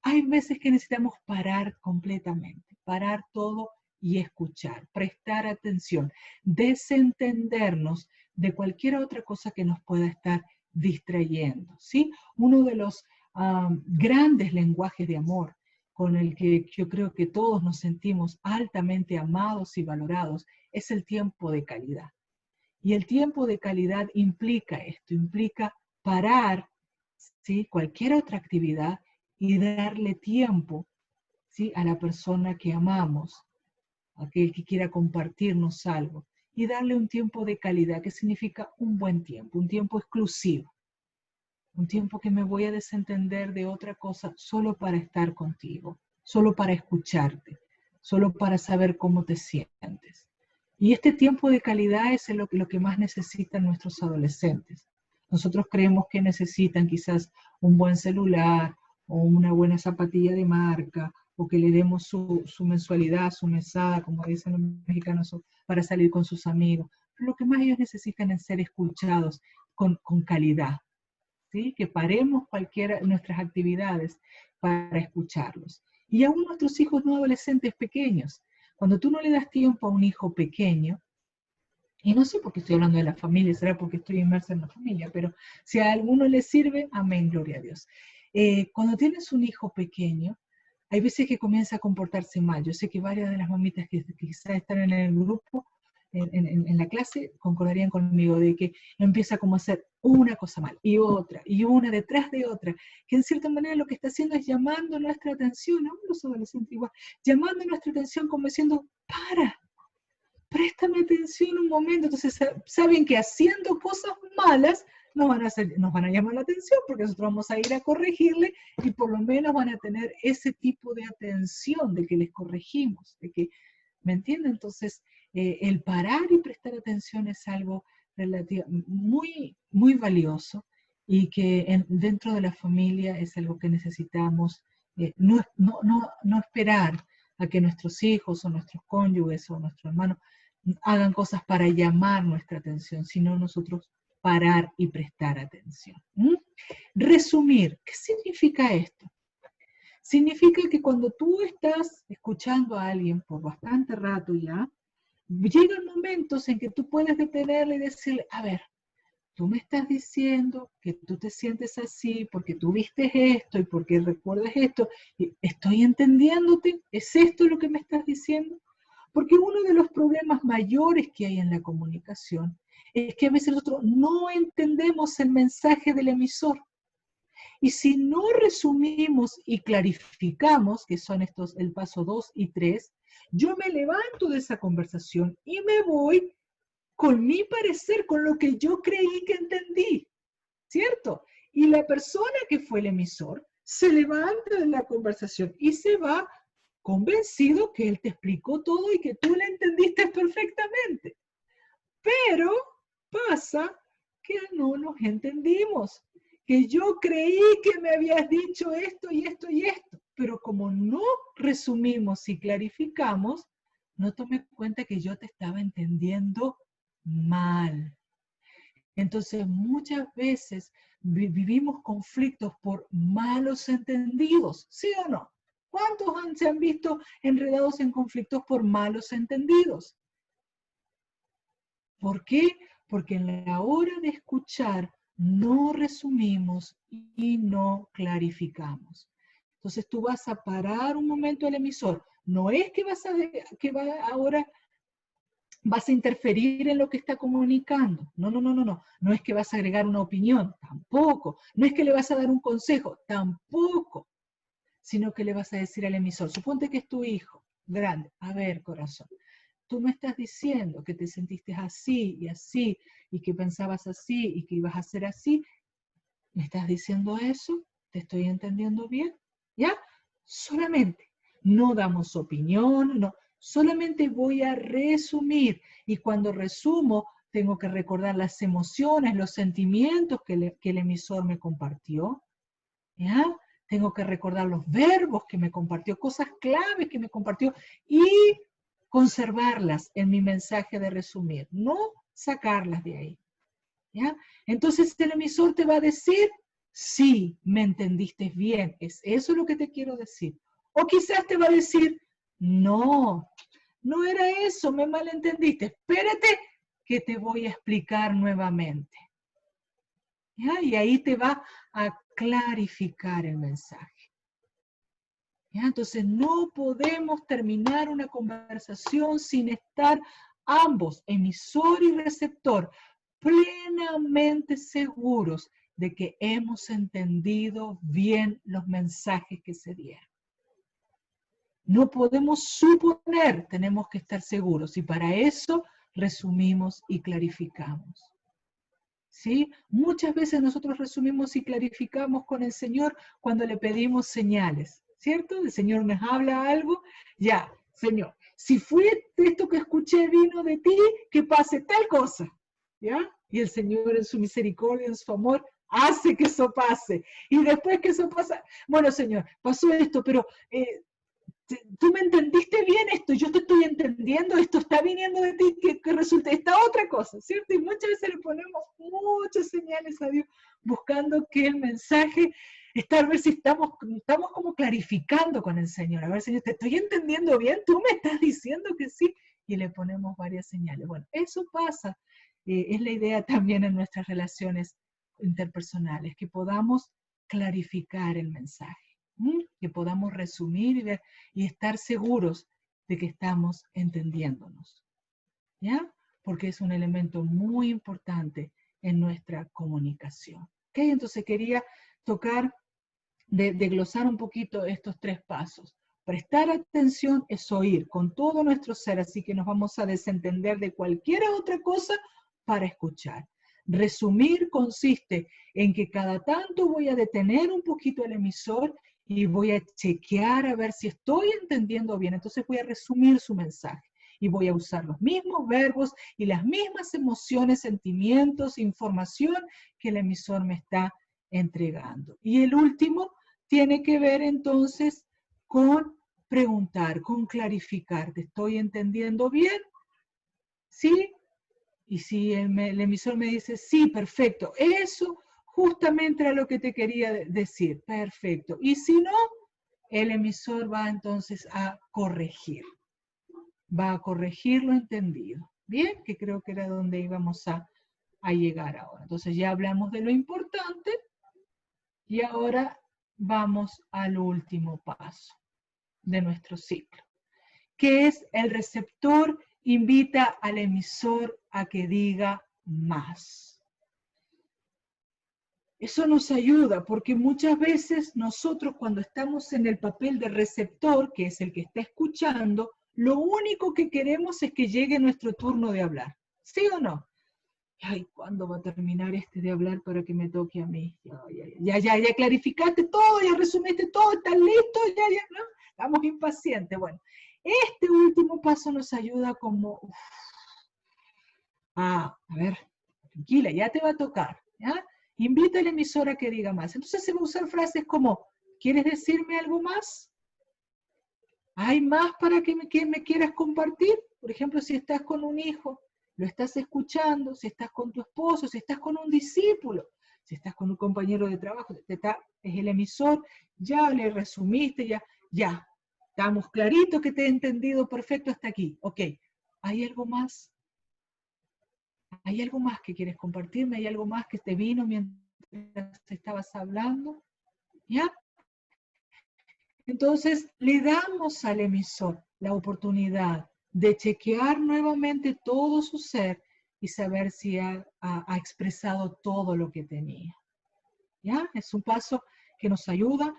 Speaker 1: hay veces que necesitamos parar completamente, parar todo y escuchar, prestar atención, desentendernos de cualquier otra cosa que nos pueda estar distrayendo, ¿sí? Uno de los grandes lenguajes de amor con el que yo creo que todos nos sentimos altamente amados y valorados es el tiempo de calidad. Y el tiempo de calidad implica esto, implica parar, ¿sí?, cualquier otra actividad y darle tiempo, ¿sí?, a la persona que amamos, a aquel que quiera compartirnos algo, y darle un tiempo de calidad, que significa un buen tiempo, un tiempo exclusivo, un tiempo que me voy a desentender de otra cosa solo para estar contigo, solo para escucharte, solo para saber cómo te sientes. Y este tiempo de calidad es lo que más necesitan nuestros adolescentes. Nosotros creemos que necesitan quizás un buen celular o una buena zapatilla de marca, o que le demos su mensualidad, su mesada, como dicen los mexicanos, para salir con sus amigos. Pero lo que más ellos necesitan es ser escuchados con calidad, ¿sí? Que paremos cualquiera de nuestras actividades para escucharlos. Y aún nuestros hijos no adolescentes pequeños. Cuando tú no le das tiempo a un hijo pequeño, y no sé por qué estoy hablando de la familia, será porque estoy inmersa en la familia, pero si a alguno le sirve, amén, gloria a Dios. Cuando tienes un hijo pequeño, hay veces que comienza a comportarse mal. Yo sé que varias de las mamitas que quizás están en el grupo, en la clase, concordarían conmigo de que empieza como a hacer una cosa mal y otra, y una detrás de otra, que en cierta manera lo que está haciendo es llamando nuestra atención, aún los adolescentes igual, llamando nuestra atención como diciendo, préstame atención un momento. Entonces saben que haciendo cosas malas nos van a llamar la atención, porque nosotros vamos a ir a corregirle y por lo menos van a tener ese tipo de atención de que les corregimos, de que, ¿me entienden? Entonces, el parar y prestar atención es algo muy, muy valioso, y que dentro de la familia es algo que necesitamos no esperar a que nuestros hijos o nuestros cónyuges o nuestros hermanos hagan cosas para llamar nuestra atención, sino nosotros parar y prestar atención. Resumir, ¿qué significa esto? Significa que cuando tú estás escuchando a alguien por bastante rato ya, llegan momentos en que tú puedes detenerle y decirle, a ver, tú me estás diciendo que tú te sientes así porque tú viste esto y porque recuerdas esto, y estoy entendiéndote, ¿es esto lo que me estás diciendo? Porque uno de los problemas mayores que hay en la comunicación es que a veces nosotros no entendemos el mensaje del emisor. Y si no resumimos y clarificamos, que son estos el paso 2 y 3, yo me levanto de esa conversación y me voy con mi parecer, con lo que yo creí que entendí, ¿cierto? Y la persona que fue el emisor se levanta de la conversación y se va convencido que él te explicó todo y que tú le entendiste perfectamente. Pero pasa que no nos entendimos, que yo creí que me habías dicho esto y esto y esto, pero como no resumimos y clarificamos, no tomé cuenta que yo te estaba entendiendo mal. Entonces, muchas veces vivimos conflictos por malos entendidos, ¿sí o no? ¿Cuántos se han visto enredados en conflictos por malos entendidos? ¿Por qué? Porque en la hora de escuchar no resumimos y no clarificamos. Entonces tú vas a parar un momento el emisor. No es que ahora vas a interferir en lo que está comunicando. No, no, no, no, no. No es que vas a agregar una opinión, tampoco. No es que le vas a dar un consejo, tampoco. Sino que le vas a decir al emisor, suponte que es tu hijo, grande. A ver, corazón, tú me estás diciendo que te sentiste así y que pensabas así y que ibas a hacer así. ¿Me estás diciendo eso? ¿Te estoy entendiendo bien? ¿Ya? Solamente. No damos opinión, no. Solamente voy a resumir. Y cuando resumo, tengo que recordar las emociones, los sentimientos que el emisor me compartió. ¿Ya? Tengo que recordar los verbos que me compartió, cosas claves que me compartió y conservarlas en mi mensaje de resumir, no sacarlas de ahí. ¿Ya? Entonces el emisor te va a decir, sí, me entendiste bien, es eso lo que te quiero decir. O quizás te va a decir, no, no era eso, me malentendiste, espérate que te voy a explicar nuevamente. ¿Ya? Y ahí te va a clarificar el mensaje. ¿Ya? Entonces no podemos terminar una conversación sin estar ambos, emisor y receptor, plenamente seguros de que hemos entendido bien los mensajes que se dieron. No podemos suponer, tenemos que estar seguros, y para eso resumimos y clarificamos. ¿Sí? Muchas veces nosotros resumimos y clarificamos con el Señor cuando le pedimos señales, ¿cierto? El Señor nos habla algo, ya, Señor, si fue esto que escuché vino de ti, que pase tal cosa, ¿ya? Y el Señor en su misericordia, en su amor, hace que eso pase. Y después que eso pasa, bueno, Señor, pasó esto, pero tú me entendiste bien esto, yo te estoy entendiendo, esto está viniendo de ti, que resulta esta otra cosa, ¿cierto? Y muchas veces le ponemos muchas señales a Dios, buscando que el mensaje, a ver si estamos como clarificando con el Señor, a ver, Señor, te estoy entendiendo bien, tú me estás diciendo que sí, y le ponemos varias señales. Bueno, eso pasa, es la idea también en nuestras relaciones interpersonales, que podamos clarificar el mensaje. Que podamos resumir y estar seguros de que estamos entendiéndonos, ¿ya? Porque es un elemento muy importante en nuestra comunicación. ¿Ok? Entonces quería tocar, desglosar un poquito estos 3 pasos. Prestar atención es oír con todo nuestro ser, así que nos vamos a desentender de cualquier otra cosa para escuchar. Resumir consiste en que cada tanto voy a detener un poquito el emisor y voy a chequear a ver si estoy entendiendo bien. Entonces voy a resumir su mensaje y voy a usar los mismos verbos y las mismas emociones, sentimientos, información que el emisor me está entregando. Y el último tiene que ver entonces con preguntar, con clarificar. ¿Te estoy entendiendo bien? ¿Sí? Y si el emisor me dice, sí, perfecto, eso justamente era lo que te quería decir, perfecto. Y si no, el emisor va entonces a corregir lo entendido. Bien, que creo que era donde íbamos a llegar ahora. Entonces ya hablamos de lo importante y ahora vamos al último paso de nuestro ciclo, que es el receptor invita al emisor a que diga más. Eso nos ayuda porque muchas veces nosotros cuando estamos en el papel de receptor, que es el que está escuchando, lo único que queremos es que llegue nuestro turno de hablar. ¿Sí o no? Ay, ¿cuándo va a terminar este de hablar para que me toque a mí? Ya clarificaste todo, ya resumiste todo, ¿estás listo? Ya, ¿no? Estamos impacientes. Bueno, este último paso nos ayuda como, a ver, tranquila, ya te va a tocar, ¿ya? Invita al emisor a que diga más. Entonces se va a usar frases como, ¿quieres decirme algo más? ¿Hay más para que me quieras compartir? Por ejemplo, si estás con un hijo, lo estás escuchando, si estás con tu esposo, si estás con un discípulo, si estás con un compañero de trabajo, es el emisor, ya le resumiste, ya, estamos claritos que te he entendido perfecto hasta aquí. Ok, ¿hay algo más? ¿Hay algo más que quieres compartirme? ¿Hay algo más que te vino mientras estabas hablando? ¿Ya? Entonces, le damos al emisor la oportunidad de chequear nuevamente todo su ser y saber si ha expresado todo lo que tenía. ¿Ya? Es un paso que nos ayuda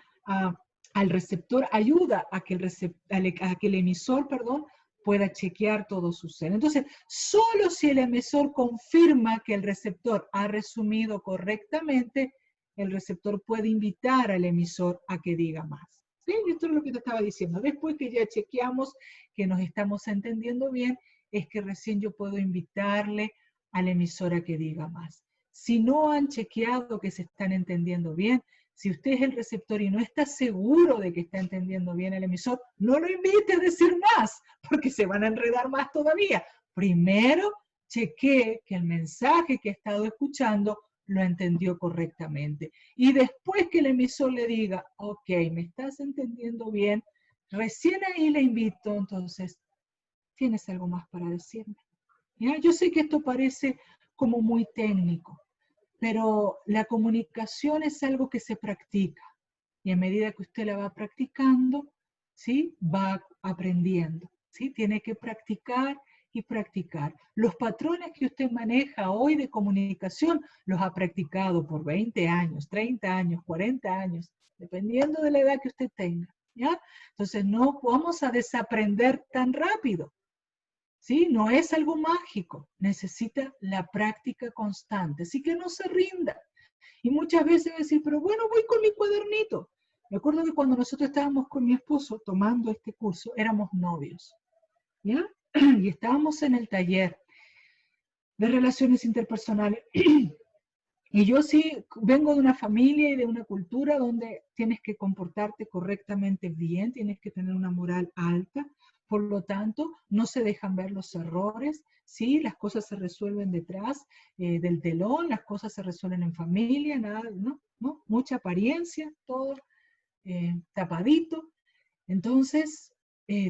Speaker 1: al receptor, ayuda a que el emisor, pueda chequear todo su ser. Entonces, solo si el emisor confirma que el receptor ha resumido correctamente, el receptor puede invitar al emisor a que diga más. ¿Sí? Esto es lo que te estaba diciendo. Después que ya chequeamos que nos estamos entendiendo bien, es que recién yo puedo invitarle al emisor a que diga más. Si no han chequeado que se están entendiendo bien, si usted es el receptor y no está seguro de que está entendiendo bien el emisor, no lo invite a decir más, porque se van a enredar más todavía. Primero, chequee que el mensaje que ha estado escuchando lo entendió correctamente. Y después que el emisor le diga, ok, me estás entendiendo bien, recién ahí le invito, entonces, ¿tienes algo más para decirme? ¿Ya? Yo sé que esto parece como muy técnico, pero la comunicación es algo que se practica. Y a medida que usted la va practicando, ¿sí? Va aprendiendo. ¿Sí? Tiene que practicar y practicar. Los patrones que usted maneja hoy de comunicación los ha practicado por 20 años, 30 años, 40 años, dependiendo de la edad que usted tenga. ¿Ya? Entonces no vamos a desaprender tan rápido. ¿Sí? No es algo mágico, necesita la práctica constante, así que no se rinda. Y muchas veces decir, pero bueno, voy con mi cuadernito. Me acuerdo que cuando nosotros estábamos con mi esposo tomando este curso, éramos novios, ¿ya? Y estábamos en el taller de relaciones interpersonales. Y yo sí vengo de una familia y de una cultura donde tienes que comportarte correctamente bien, tienes que tener una moral alta, por lo tanto, no se dejan ver los errores, ¿sí? Las cosas se resuelven detrás del telón, las cosas se resuelven en familia, nada, ¿no? Mucha apariencia, todo tapadito. Entonces,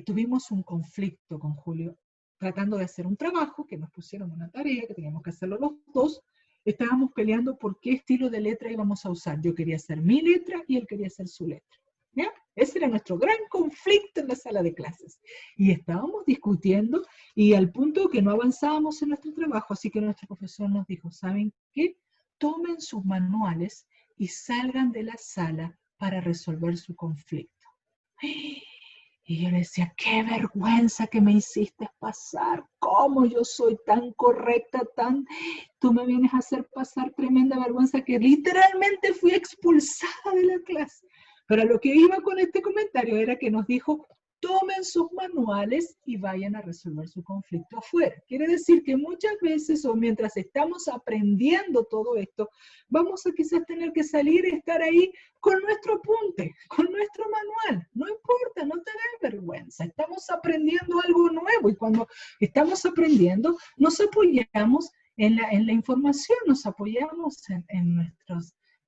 Speaker 1: tuvimos un conflicto con Julio, tratando de hacer un trabajo, que nos pusieron una tarea, que teníamos que hacerlo los dos. Estábamos peleando por qué estilo de letra íbamos a usar. Yo quería hacer mi letra y él quería hacer su letra. ¿Ya? Ese era nuestro gran conflicto en la sala de clases. Y estábamos discutiendo y al punto que no avanzábamos en nuestro trabajo, así que nuestro profesor nos dijo, ¿saben qué? Tomen sus manuales y salgan de la sala para resolver su conflicto. Y yo le decía, qué vergüenza que me hiciste pasar, cómo yo soy tan correcta, tú me vienes a hacer pasar tremenda vergüenza que literalmente fui expulsada de la clase. Pero a lo que iba con este comentario era que nos dijo, tomen sus manuales y vayan a resolver su conflicto afuera. Quiere decir que muchas veces o mientras estamos aprendiendo todo esto, vamos a quizás tener que salir y estar ahí con nuestro apunte, con nuestro manual. No importa, no te des vergüenza. Estamos aprendiendo algo nuevo y cuando estamos aprendiendo nos apoyamos en la información, nos apoyamos en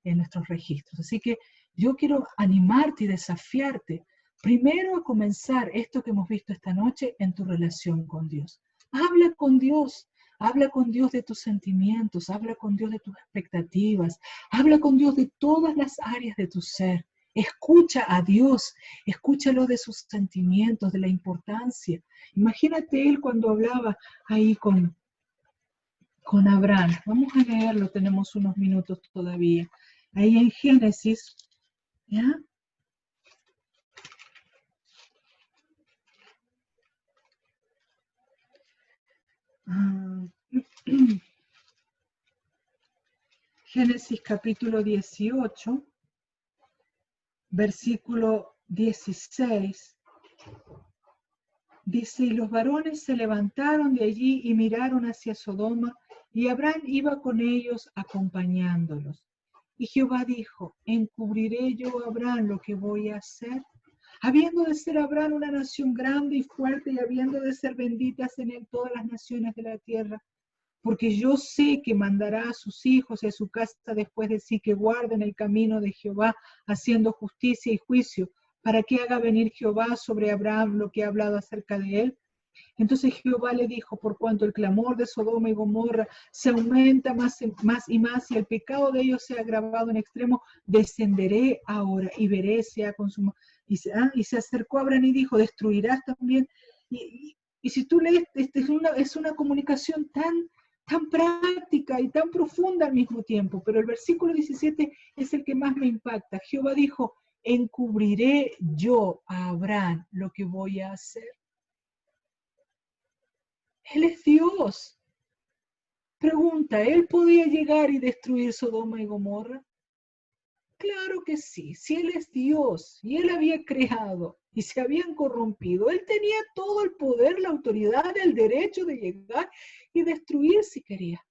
Speaker 1: nuestros registros. Así que yo quiero animarte y desafiarte primero a comenzar esto que hemos visto esta noche en tu relación con Dios. Habla con Dios de tus sentimientos, habla con Dios de tus expectativas, habla con Dios de todas las áreas de tu ser. Escucha a Dios, escúchalo de sus sentimientos, de la importancia. Imagínate él cuando hablaba ahí con Abraham. Vamos a leerlo, tenemos unos minutos todavía. Ahí en Génesis, ¿ya? Génesis capítulo 18, versículo 16, dice, y los varones se levantaron de allí y miraron hacia Sodoma Y Abraham iba con ellos acompañándolos. Y Jehová dijo, ¿encubriré yo a Abraham lo que voy a hacer? Habiendo de ser Abraham una nación grande y fuerte, y habiendo de ser benditas en él todas las naciones de la tierra, porque yo sé que mandará a sus hijos y a su casa después de sí que guarden el camino de Jehová, haciendo justicia y juicio, para que haga venir Jehová sobre Abraham lo que ha hablado acerca de él. Entonces Jehová le dijo, por cuanto el clamor de Sodoma y Gomorra se aumenta más y más, y el pecado de ellos se ha agravado en extremo, descenderé ahora y veré si ha consumado. Y se acercó a Abraham y dijo, destruirás también. Y si tú lees, es una comunicación tan práctica y tan profunda al mismo tiempo, pero el versículo 17 es el que más me impacta. Jehová dijo, encubriré yo a Abraham lo que voy a hacer. Él es Dios. Pregunta, ¿él podía llegar y destruir Sodoma y Gomorra? Claro que sí. Si él es Dios y él había creado y se habían corrompido, él tenía todo el poder, la autoridad, el derecho de llegar y destruir si quería.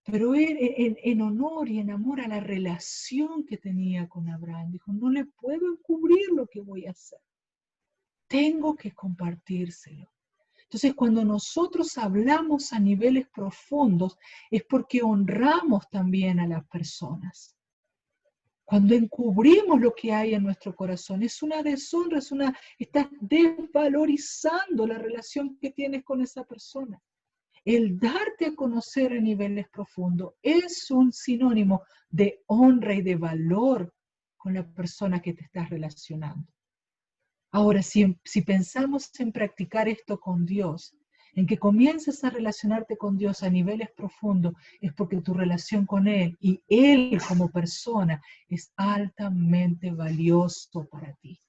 Speaker 1: Pero él, en honor y en amor a la relación que tenía con Abraham, dijo, no le puedo encubrir lo que voy a hacer. Tengo que compartírselo. Entonces, cuando nosotros hablamos a niveles profundos, es porque honramos también a las personas. Cuando encubrimos lo que hay en nuestro corazón, es una deshonra, estás desvalorizando la relación que tienes con esa persona. El darte a conocer a niveles profundos es un sinónimo de honra y de valor con la persona que te estás relacionando. Ahora, si pensamos en practicar esto con Dios, en que comiences a relacionarte con Dios a niveles profundos, es porque tu relación con Él y Él como persona es altamente valioso para ti.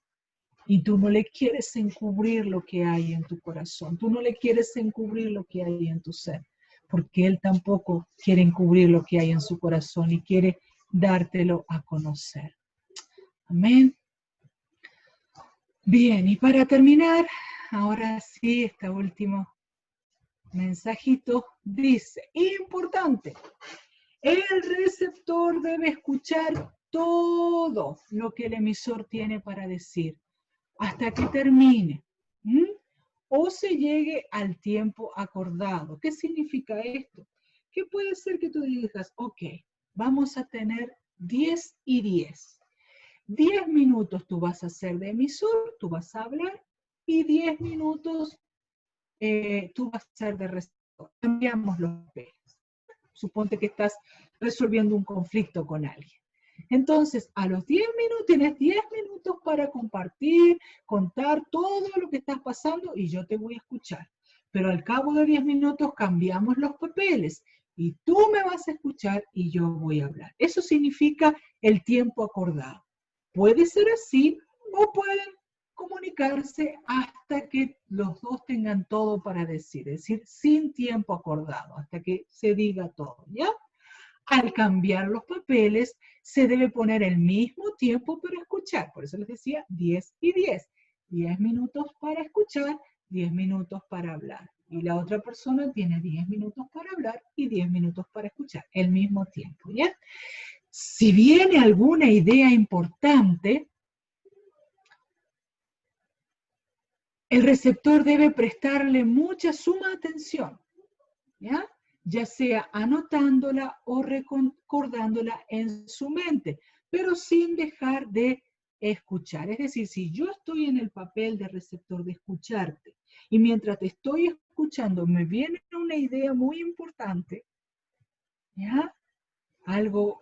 Speaker 1: Y tú no le quieres encubrir lo que hay en tu corazón, tú no le quieres encubrir lo que hay en tu ser, porque Él tampoco quiere encubrir lo que hay en su corazón y quiere dártelo a conocer. Amén. Bien, y para terminar, ahora sí, este último mensajito dice, importante, el receptor debe escuchar todo lo que el emisor tiene para decir, hasta que termine, o se llegue al tiempo acordado. ¿Qué significa esto? Que puede ser que tú digas, ok, vamos a tener 10 y 10. 10 minutos tú vas a ser de emisor, tú vas a hablar, y 10 minutos tú vas a ser de receptor. Cambiamos los papeles. Suponte que estás resolviendo un conflicto con alguien. Entonces, a los 10 minutos, tienes 10 minutos para compartir, contar todo lo que estás pasando y yo te voy a escuchar. Pero al cabo de 10 minutos cambiamos los papeles y tú me vas a escuchar y yo voy a hablar. Eso significa el tiempo acordado. Puede ser así o pueden comunicarse hasta que los dos tengan todo para decir, es decir, sin tiempo acordado, hasta que se diga todo, ¿ya? Al cambiar los papeles, se debe poner el mismo tiempo para escuchar. Por eso les decía 10 y 10. 10 minutos para escuchar, 10 minutos para hablar. Y la otra persona tiene 10 minutos para hablar y 10 minutos para escuchar. El mismo tiempo, ¿ya? Si viene alguna idea importante, el receptor debe prestarle mucha suma atención, ¿ya? Ya sea anotándola o recordándola en su mente, pero sin dejar de escuchar. Es decir, si yo estoy en el papel de receptor de escucharte y mientras te estoy escuchando me viene una idea muy importante, ¿ya? Algo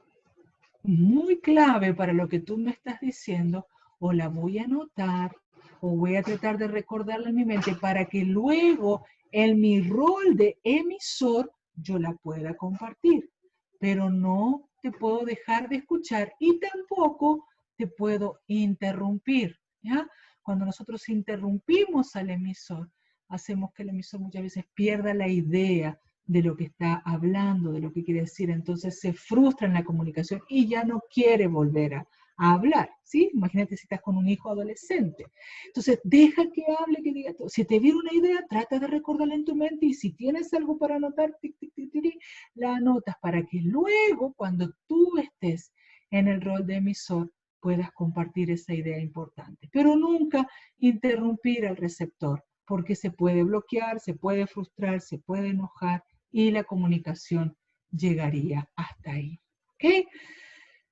Speaker 1: muy clave para lo que tú me estás diciendo, o la voy a anotar o voy a tratar de recordarla en mi mente para que luego en mi rol de emisor yo la pueda compartir. Pero no te puedo dejar de escuchar y tampoco te puedo interrumpir, ¿ya? Cuando nosotros interrumpimos al emisor, hacemos que el emisor muchas veces pierda la idea de lo que está hablando, de lo que quiere decir, entonces se frustra en la comunicación y ya no quiere volver a hablar, ¿sí? Imagínate si estás con un hijo adolescente. Entonces, deja que hable, que diga todo. Si te viene una idea, trata de recordarla en tu mente y si tienes algo para anotar, tic, tic, tic, tic, tic, la anotas para que luego, cuando tú estés en el rol de emisor, puedas compartir esa idea importante. Pero nunca interrumpir al receptor, porque se puede bloquear, se puede frustrar, se puede enojar y la comunicación llegaría hasta ahí. ¿Ok?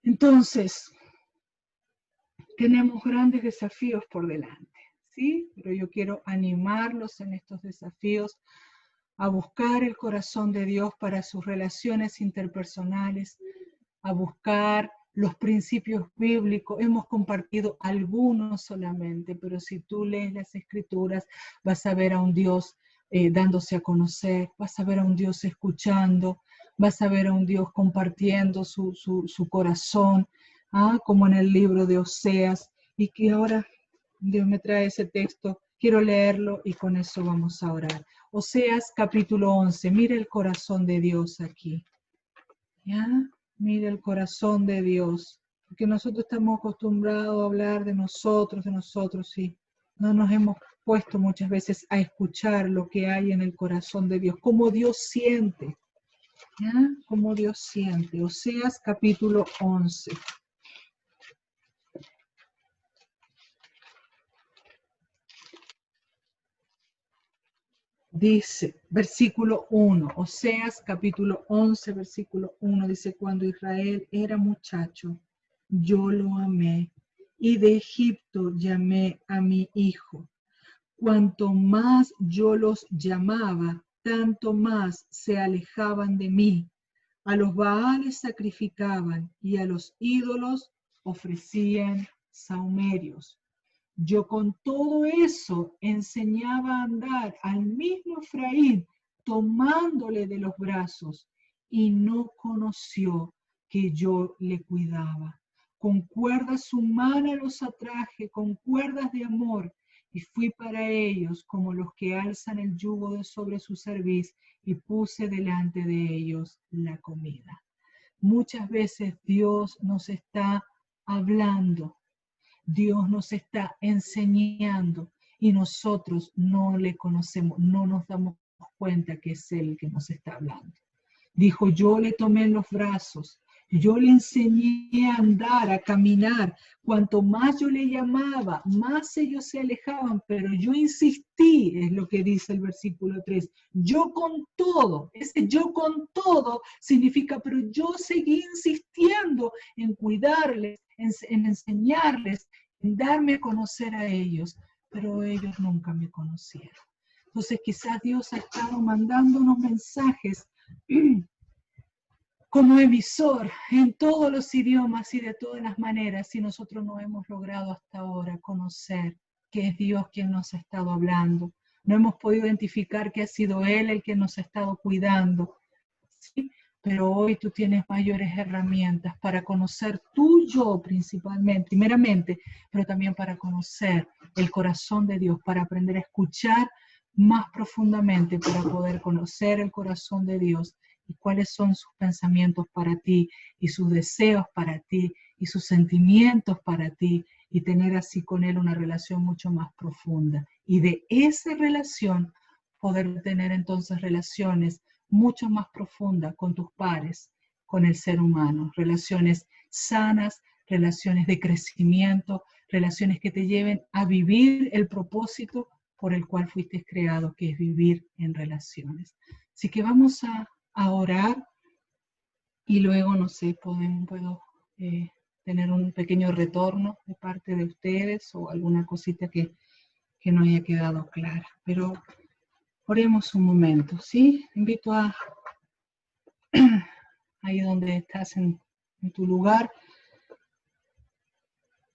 Speaker 1: Entonces, tenemos grandes desafíos por delante, ¿sí? Pero yo quiero animarlos en estos desafíos a buscar el corazón de Dios para sus relaciones interpersonales, a buscar los principios bíblicos. Hemos compartido algunos solamente, pero si tú lees las Escrituras, vas a ver a un Dios dándose a conocer, vas a ver a un Dios escuchando, vas a ver a un Dios compartiendo su corazón, como en el libro de Oseas, y que ahora Dios me trae ese texto, quiero leerlo y con eso vamos a orar. Oseas capítulo 11, mire el corazón de Dios aquí, ¿ya? Mire el corazón de Dios, porque nosotros estamos acostumbrados a hablar de nosotros, y no nos hemos puesto muchas veces a escuchar lo que hay en el corazón de Dios, cómo Dios siente, ¿ya? Cómo Dios siente. Oseas capítulo 11. Dice, versículo 1, Oseas capítulo 11, versículo 1, dice, cuando Israel era muchacho, yo lo amé, y de Egipto llamé a mi hijo. Cuanto más yo los llamaba, tanto más se alejaban de mí. A los Baales sacrificaban, y a los ídolos ofrecían sahumerios. Yo con todo eso enseñaba a andar al mismo Efraín, tomándole de los brazos, y no conoció que yo le cuidaba. Con cuerdas humanas los atraje, con cuerdas de amor, y fui para ellos como los que alzan el yugo de sobre su cerviz, y puse delante de ellos la comida. Muchas veces Dios nos está hablando, Dios nos está enseñando y nosotros no le conocemos, no nos damos cuenta que es Él que nos está hablando. Dijo, yo le tomé en los brazos, yo le enseñé a andar, a caminar. Cuanto más yo le llamaba, más ellos se alejaban, pero yo insistí, es lo que dice el versículo 3. Yo con todo, ese yo con todo significa, pero yo seguí insistiendo en cuidarles, en enseñarles, en darme a conocer a ellos, pero ellos nunca me conocieron. Entonces quizás Dios ha estado mandando unos mensajes como emisor en todos los idiomas y de todas las maneras, y nosotros no hemos logrado hasta ahora conocer que es Dios quien nos ha estado hablando. No hemos podido identificar que ha sido Él el que nos ha estado cuidando, ¿sí? Pero hoy tú tienes mayores herramientas para conocer tu yo principalmente, primeramente, pero también para conocer el corazón de Dios, para aprender a escuchar más profundamente, para poder conocer el corazón de Dios y cuáles son sus pensamientos para ti y sus deseos para ti y sus sentimientos para ti y tener así con Él una relación mucho más profunda. Y de esa relación poder tener entonces relaciones mucho más profundas con tus pares, con el ser humano, relaciones sanas, relaciones de crecimiento, relaciones que te lleven a vivir el propósito por el cual fuiste creado, que es vivir en relaciones. Así que vamos a orar y luego, no sé, puedo tener un pequeño retorno de parte de ustedes o alguna cosita que no haya quedado clara. Pero oremos un momento, ¿sí? Invito a ahí donde estás en tu lugar,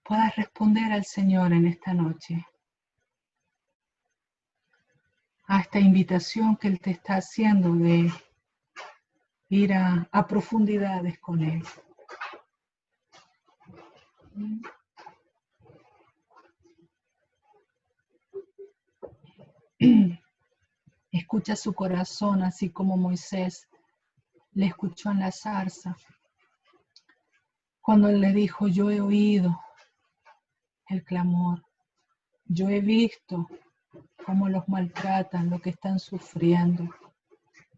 Speaker 1: puedas responder al Señor en esta noche, a esta invitación que Él te está haciendo de ir a profundidades con Él. Escucha su corazón, así como Moisés le escuchó en la zarza. Cuando Él le dijo, yo he oído el clamor, yo he visto cómo los maltratan, lo que están sufriendo.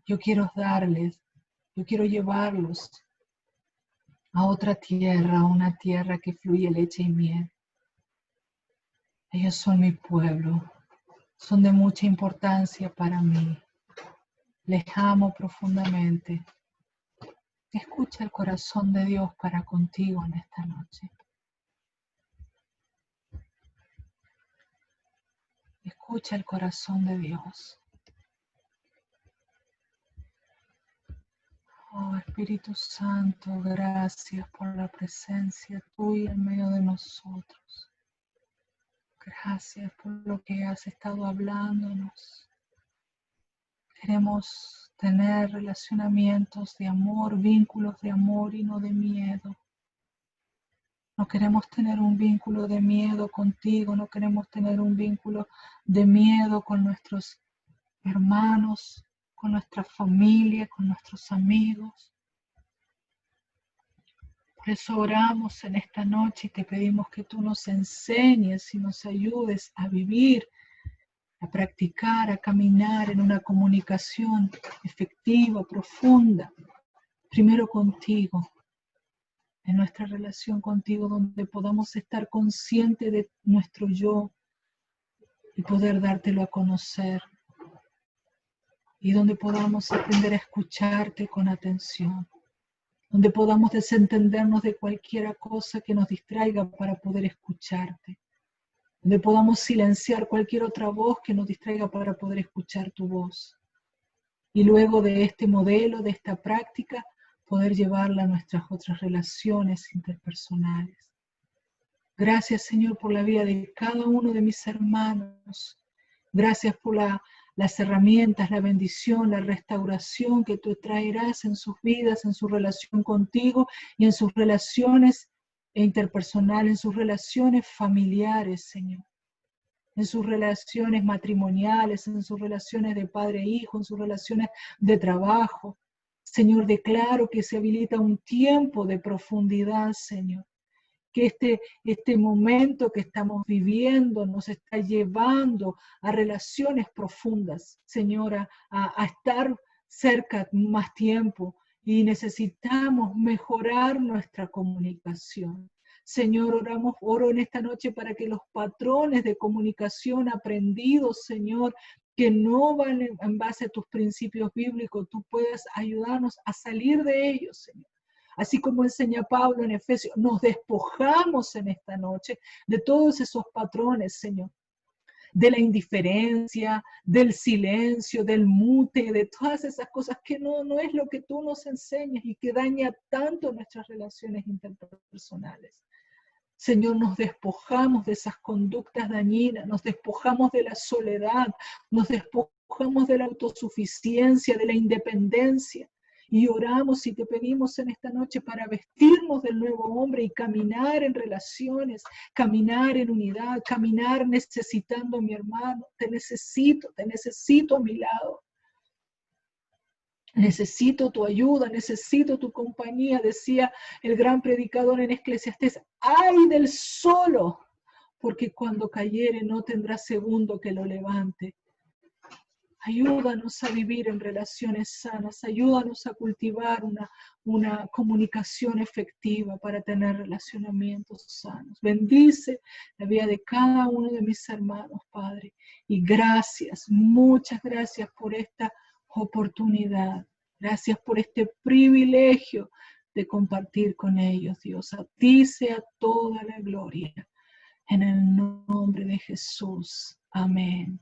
Speaker 1: Yo quiero darles, yo quiero llevarlos a otra tierra, a una tierra que fluye leche y miel. Ellos son mi pueblo, son de mucha importancia para mí. Les amo profundamente. Escucha el corazón de Dios para contigo en esta noche. Escucha el corazón de Dios. Oh Espíritu Santo, gracias por la presencia tuya en medio de nosotros. Gracias por lo que has estado hablándonos. Queremos tener relacionamientos de amor, vínculos de amor y no de miedo. No queremos tener un vínculo de miedo contigo, no queremos tener un vínculo de miedo con nuestros hermanos, con nuestra familia, con nuestros amigos. Por eso oramos en esta noche y te pedimos que tú nos enseñes y nos ayudes a vivir, a practicar, a caminar en una comunicación efectiva, profunda, primero contigo, en nuestra relación contigo, donde podamos estar conscientes de nuestro yo y poder dártelo a conocer, y donde podamos aprender a escucharte con atención, donde podamos desentendernos de cualquier cosa que nos distraiga para poder escucharte, donde podamos silenciar cualquier otra voz que nos distraiga para poder escuchar tu voz. Y luego de este modelo, de esta práctica, poder llevarla a nuestras otras relaciones interpersonales. Gracias, Señor, por la vida de cada uno de mis hermanos. Gracias por las herramientas, la bendición, la restauración que tú traerás en sus vidas, en su relación contigo y en sus relaciones interpersonales, en sus relaciones familiares, Señor. En sus relaciones matrimoniales, en sus relaciones de padre e hijo, en sus relaciones de trabajo. Señor, declaro que se habilita un tiempo de profundidad, Señor. Que este momento que estamos viviendo nos está llevando a relaciones profundas, Señora, a estar cerca más tiempo y necesitamos mejorar nuestra comunicación. Señor, oro en esta noche para que los patrones de comunicación aprendidos, Señor, que no van en base a tus principios bíblicos, tú puedas ayudarnos a salir de ellos, Señor. Así como enseña Pablo en Efesios, nos despojamos en esta noche de todos esos patrones, Señor. De la indiferencia, del silencio, del mute, de todas esas cosas que no es lo que tú nos enseñas y que daña tanto nuestras relaciones interpersonales. Señor, nos despojamos de esas conductas dañinas, nos despojamos de la soledad, nos despojamos de la autosuficiencia, de la independencia. Y oramos y te pedimos en esta noche para vestirnos del nuevo hombre y caminar en relaciones, caminar en unidad, caminar necesitando a mi hermano. Te necesito a mi lado. Necesito tu ayuda, necesito tu compañía, decía el gran predicador en Eclesiastés. ¡Ay del solo! Porque cuando cayere no tendrá segundo que lo levante. Ayúdanos a vivir en relaciones sanas, ayúdanos a cultivar una comunicación efectiva para tener relacionamientos sanos. Bendice la vida de cada uno de mis hermanos, Padre. Y gracias, muchas gracias por esta oportunidad. Gracias por este privilegio de compartir con ellos, Dios. A ti sea toda la gloria. En el nombre de Jesús. Amén.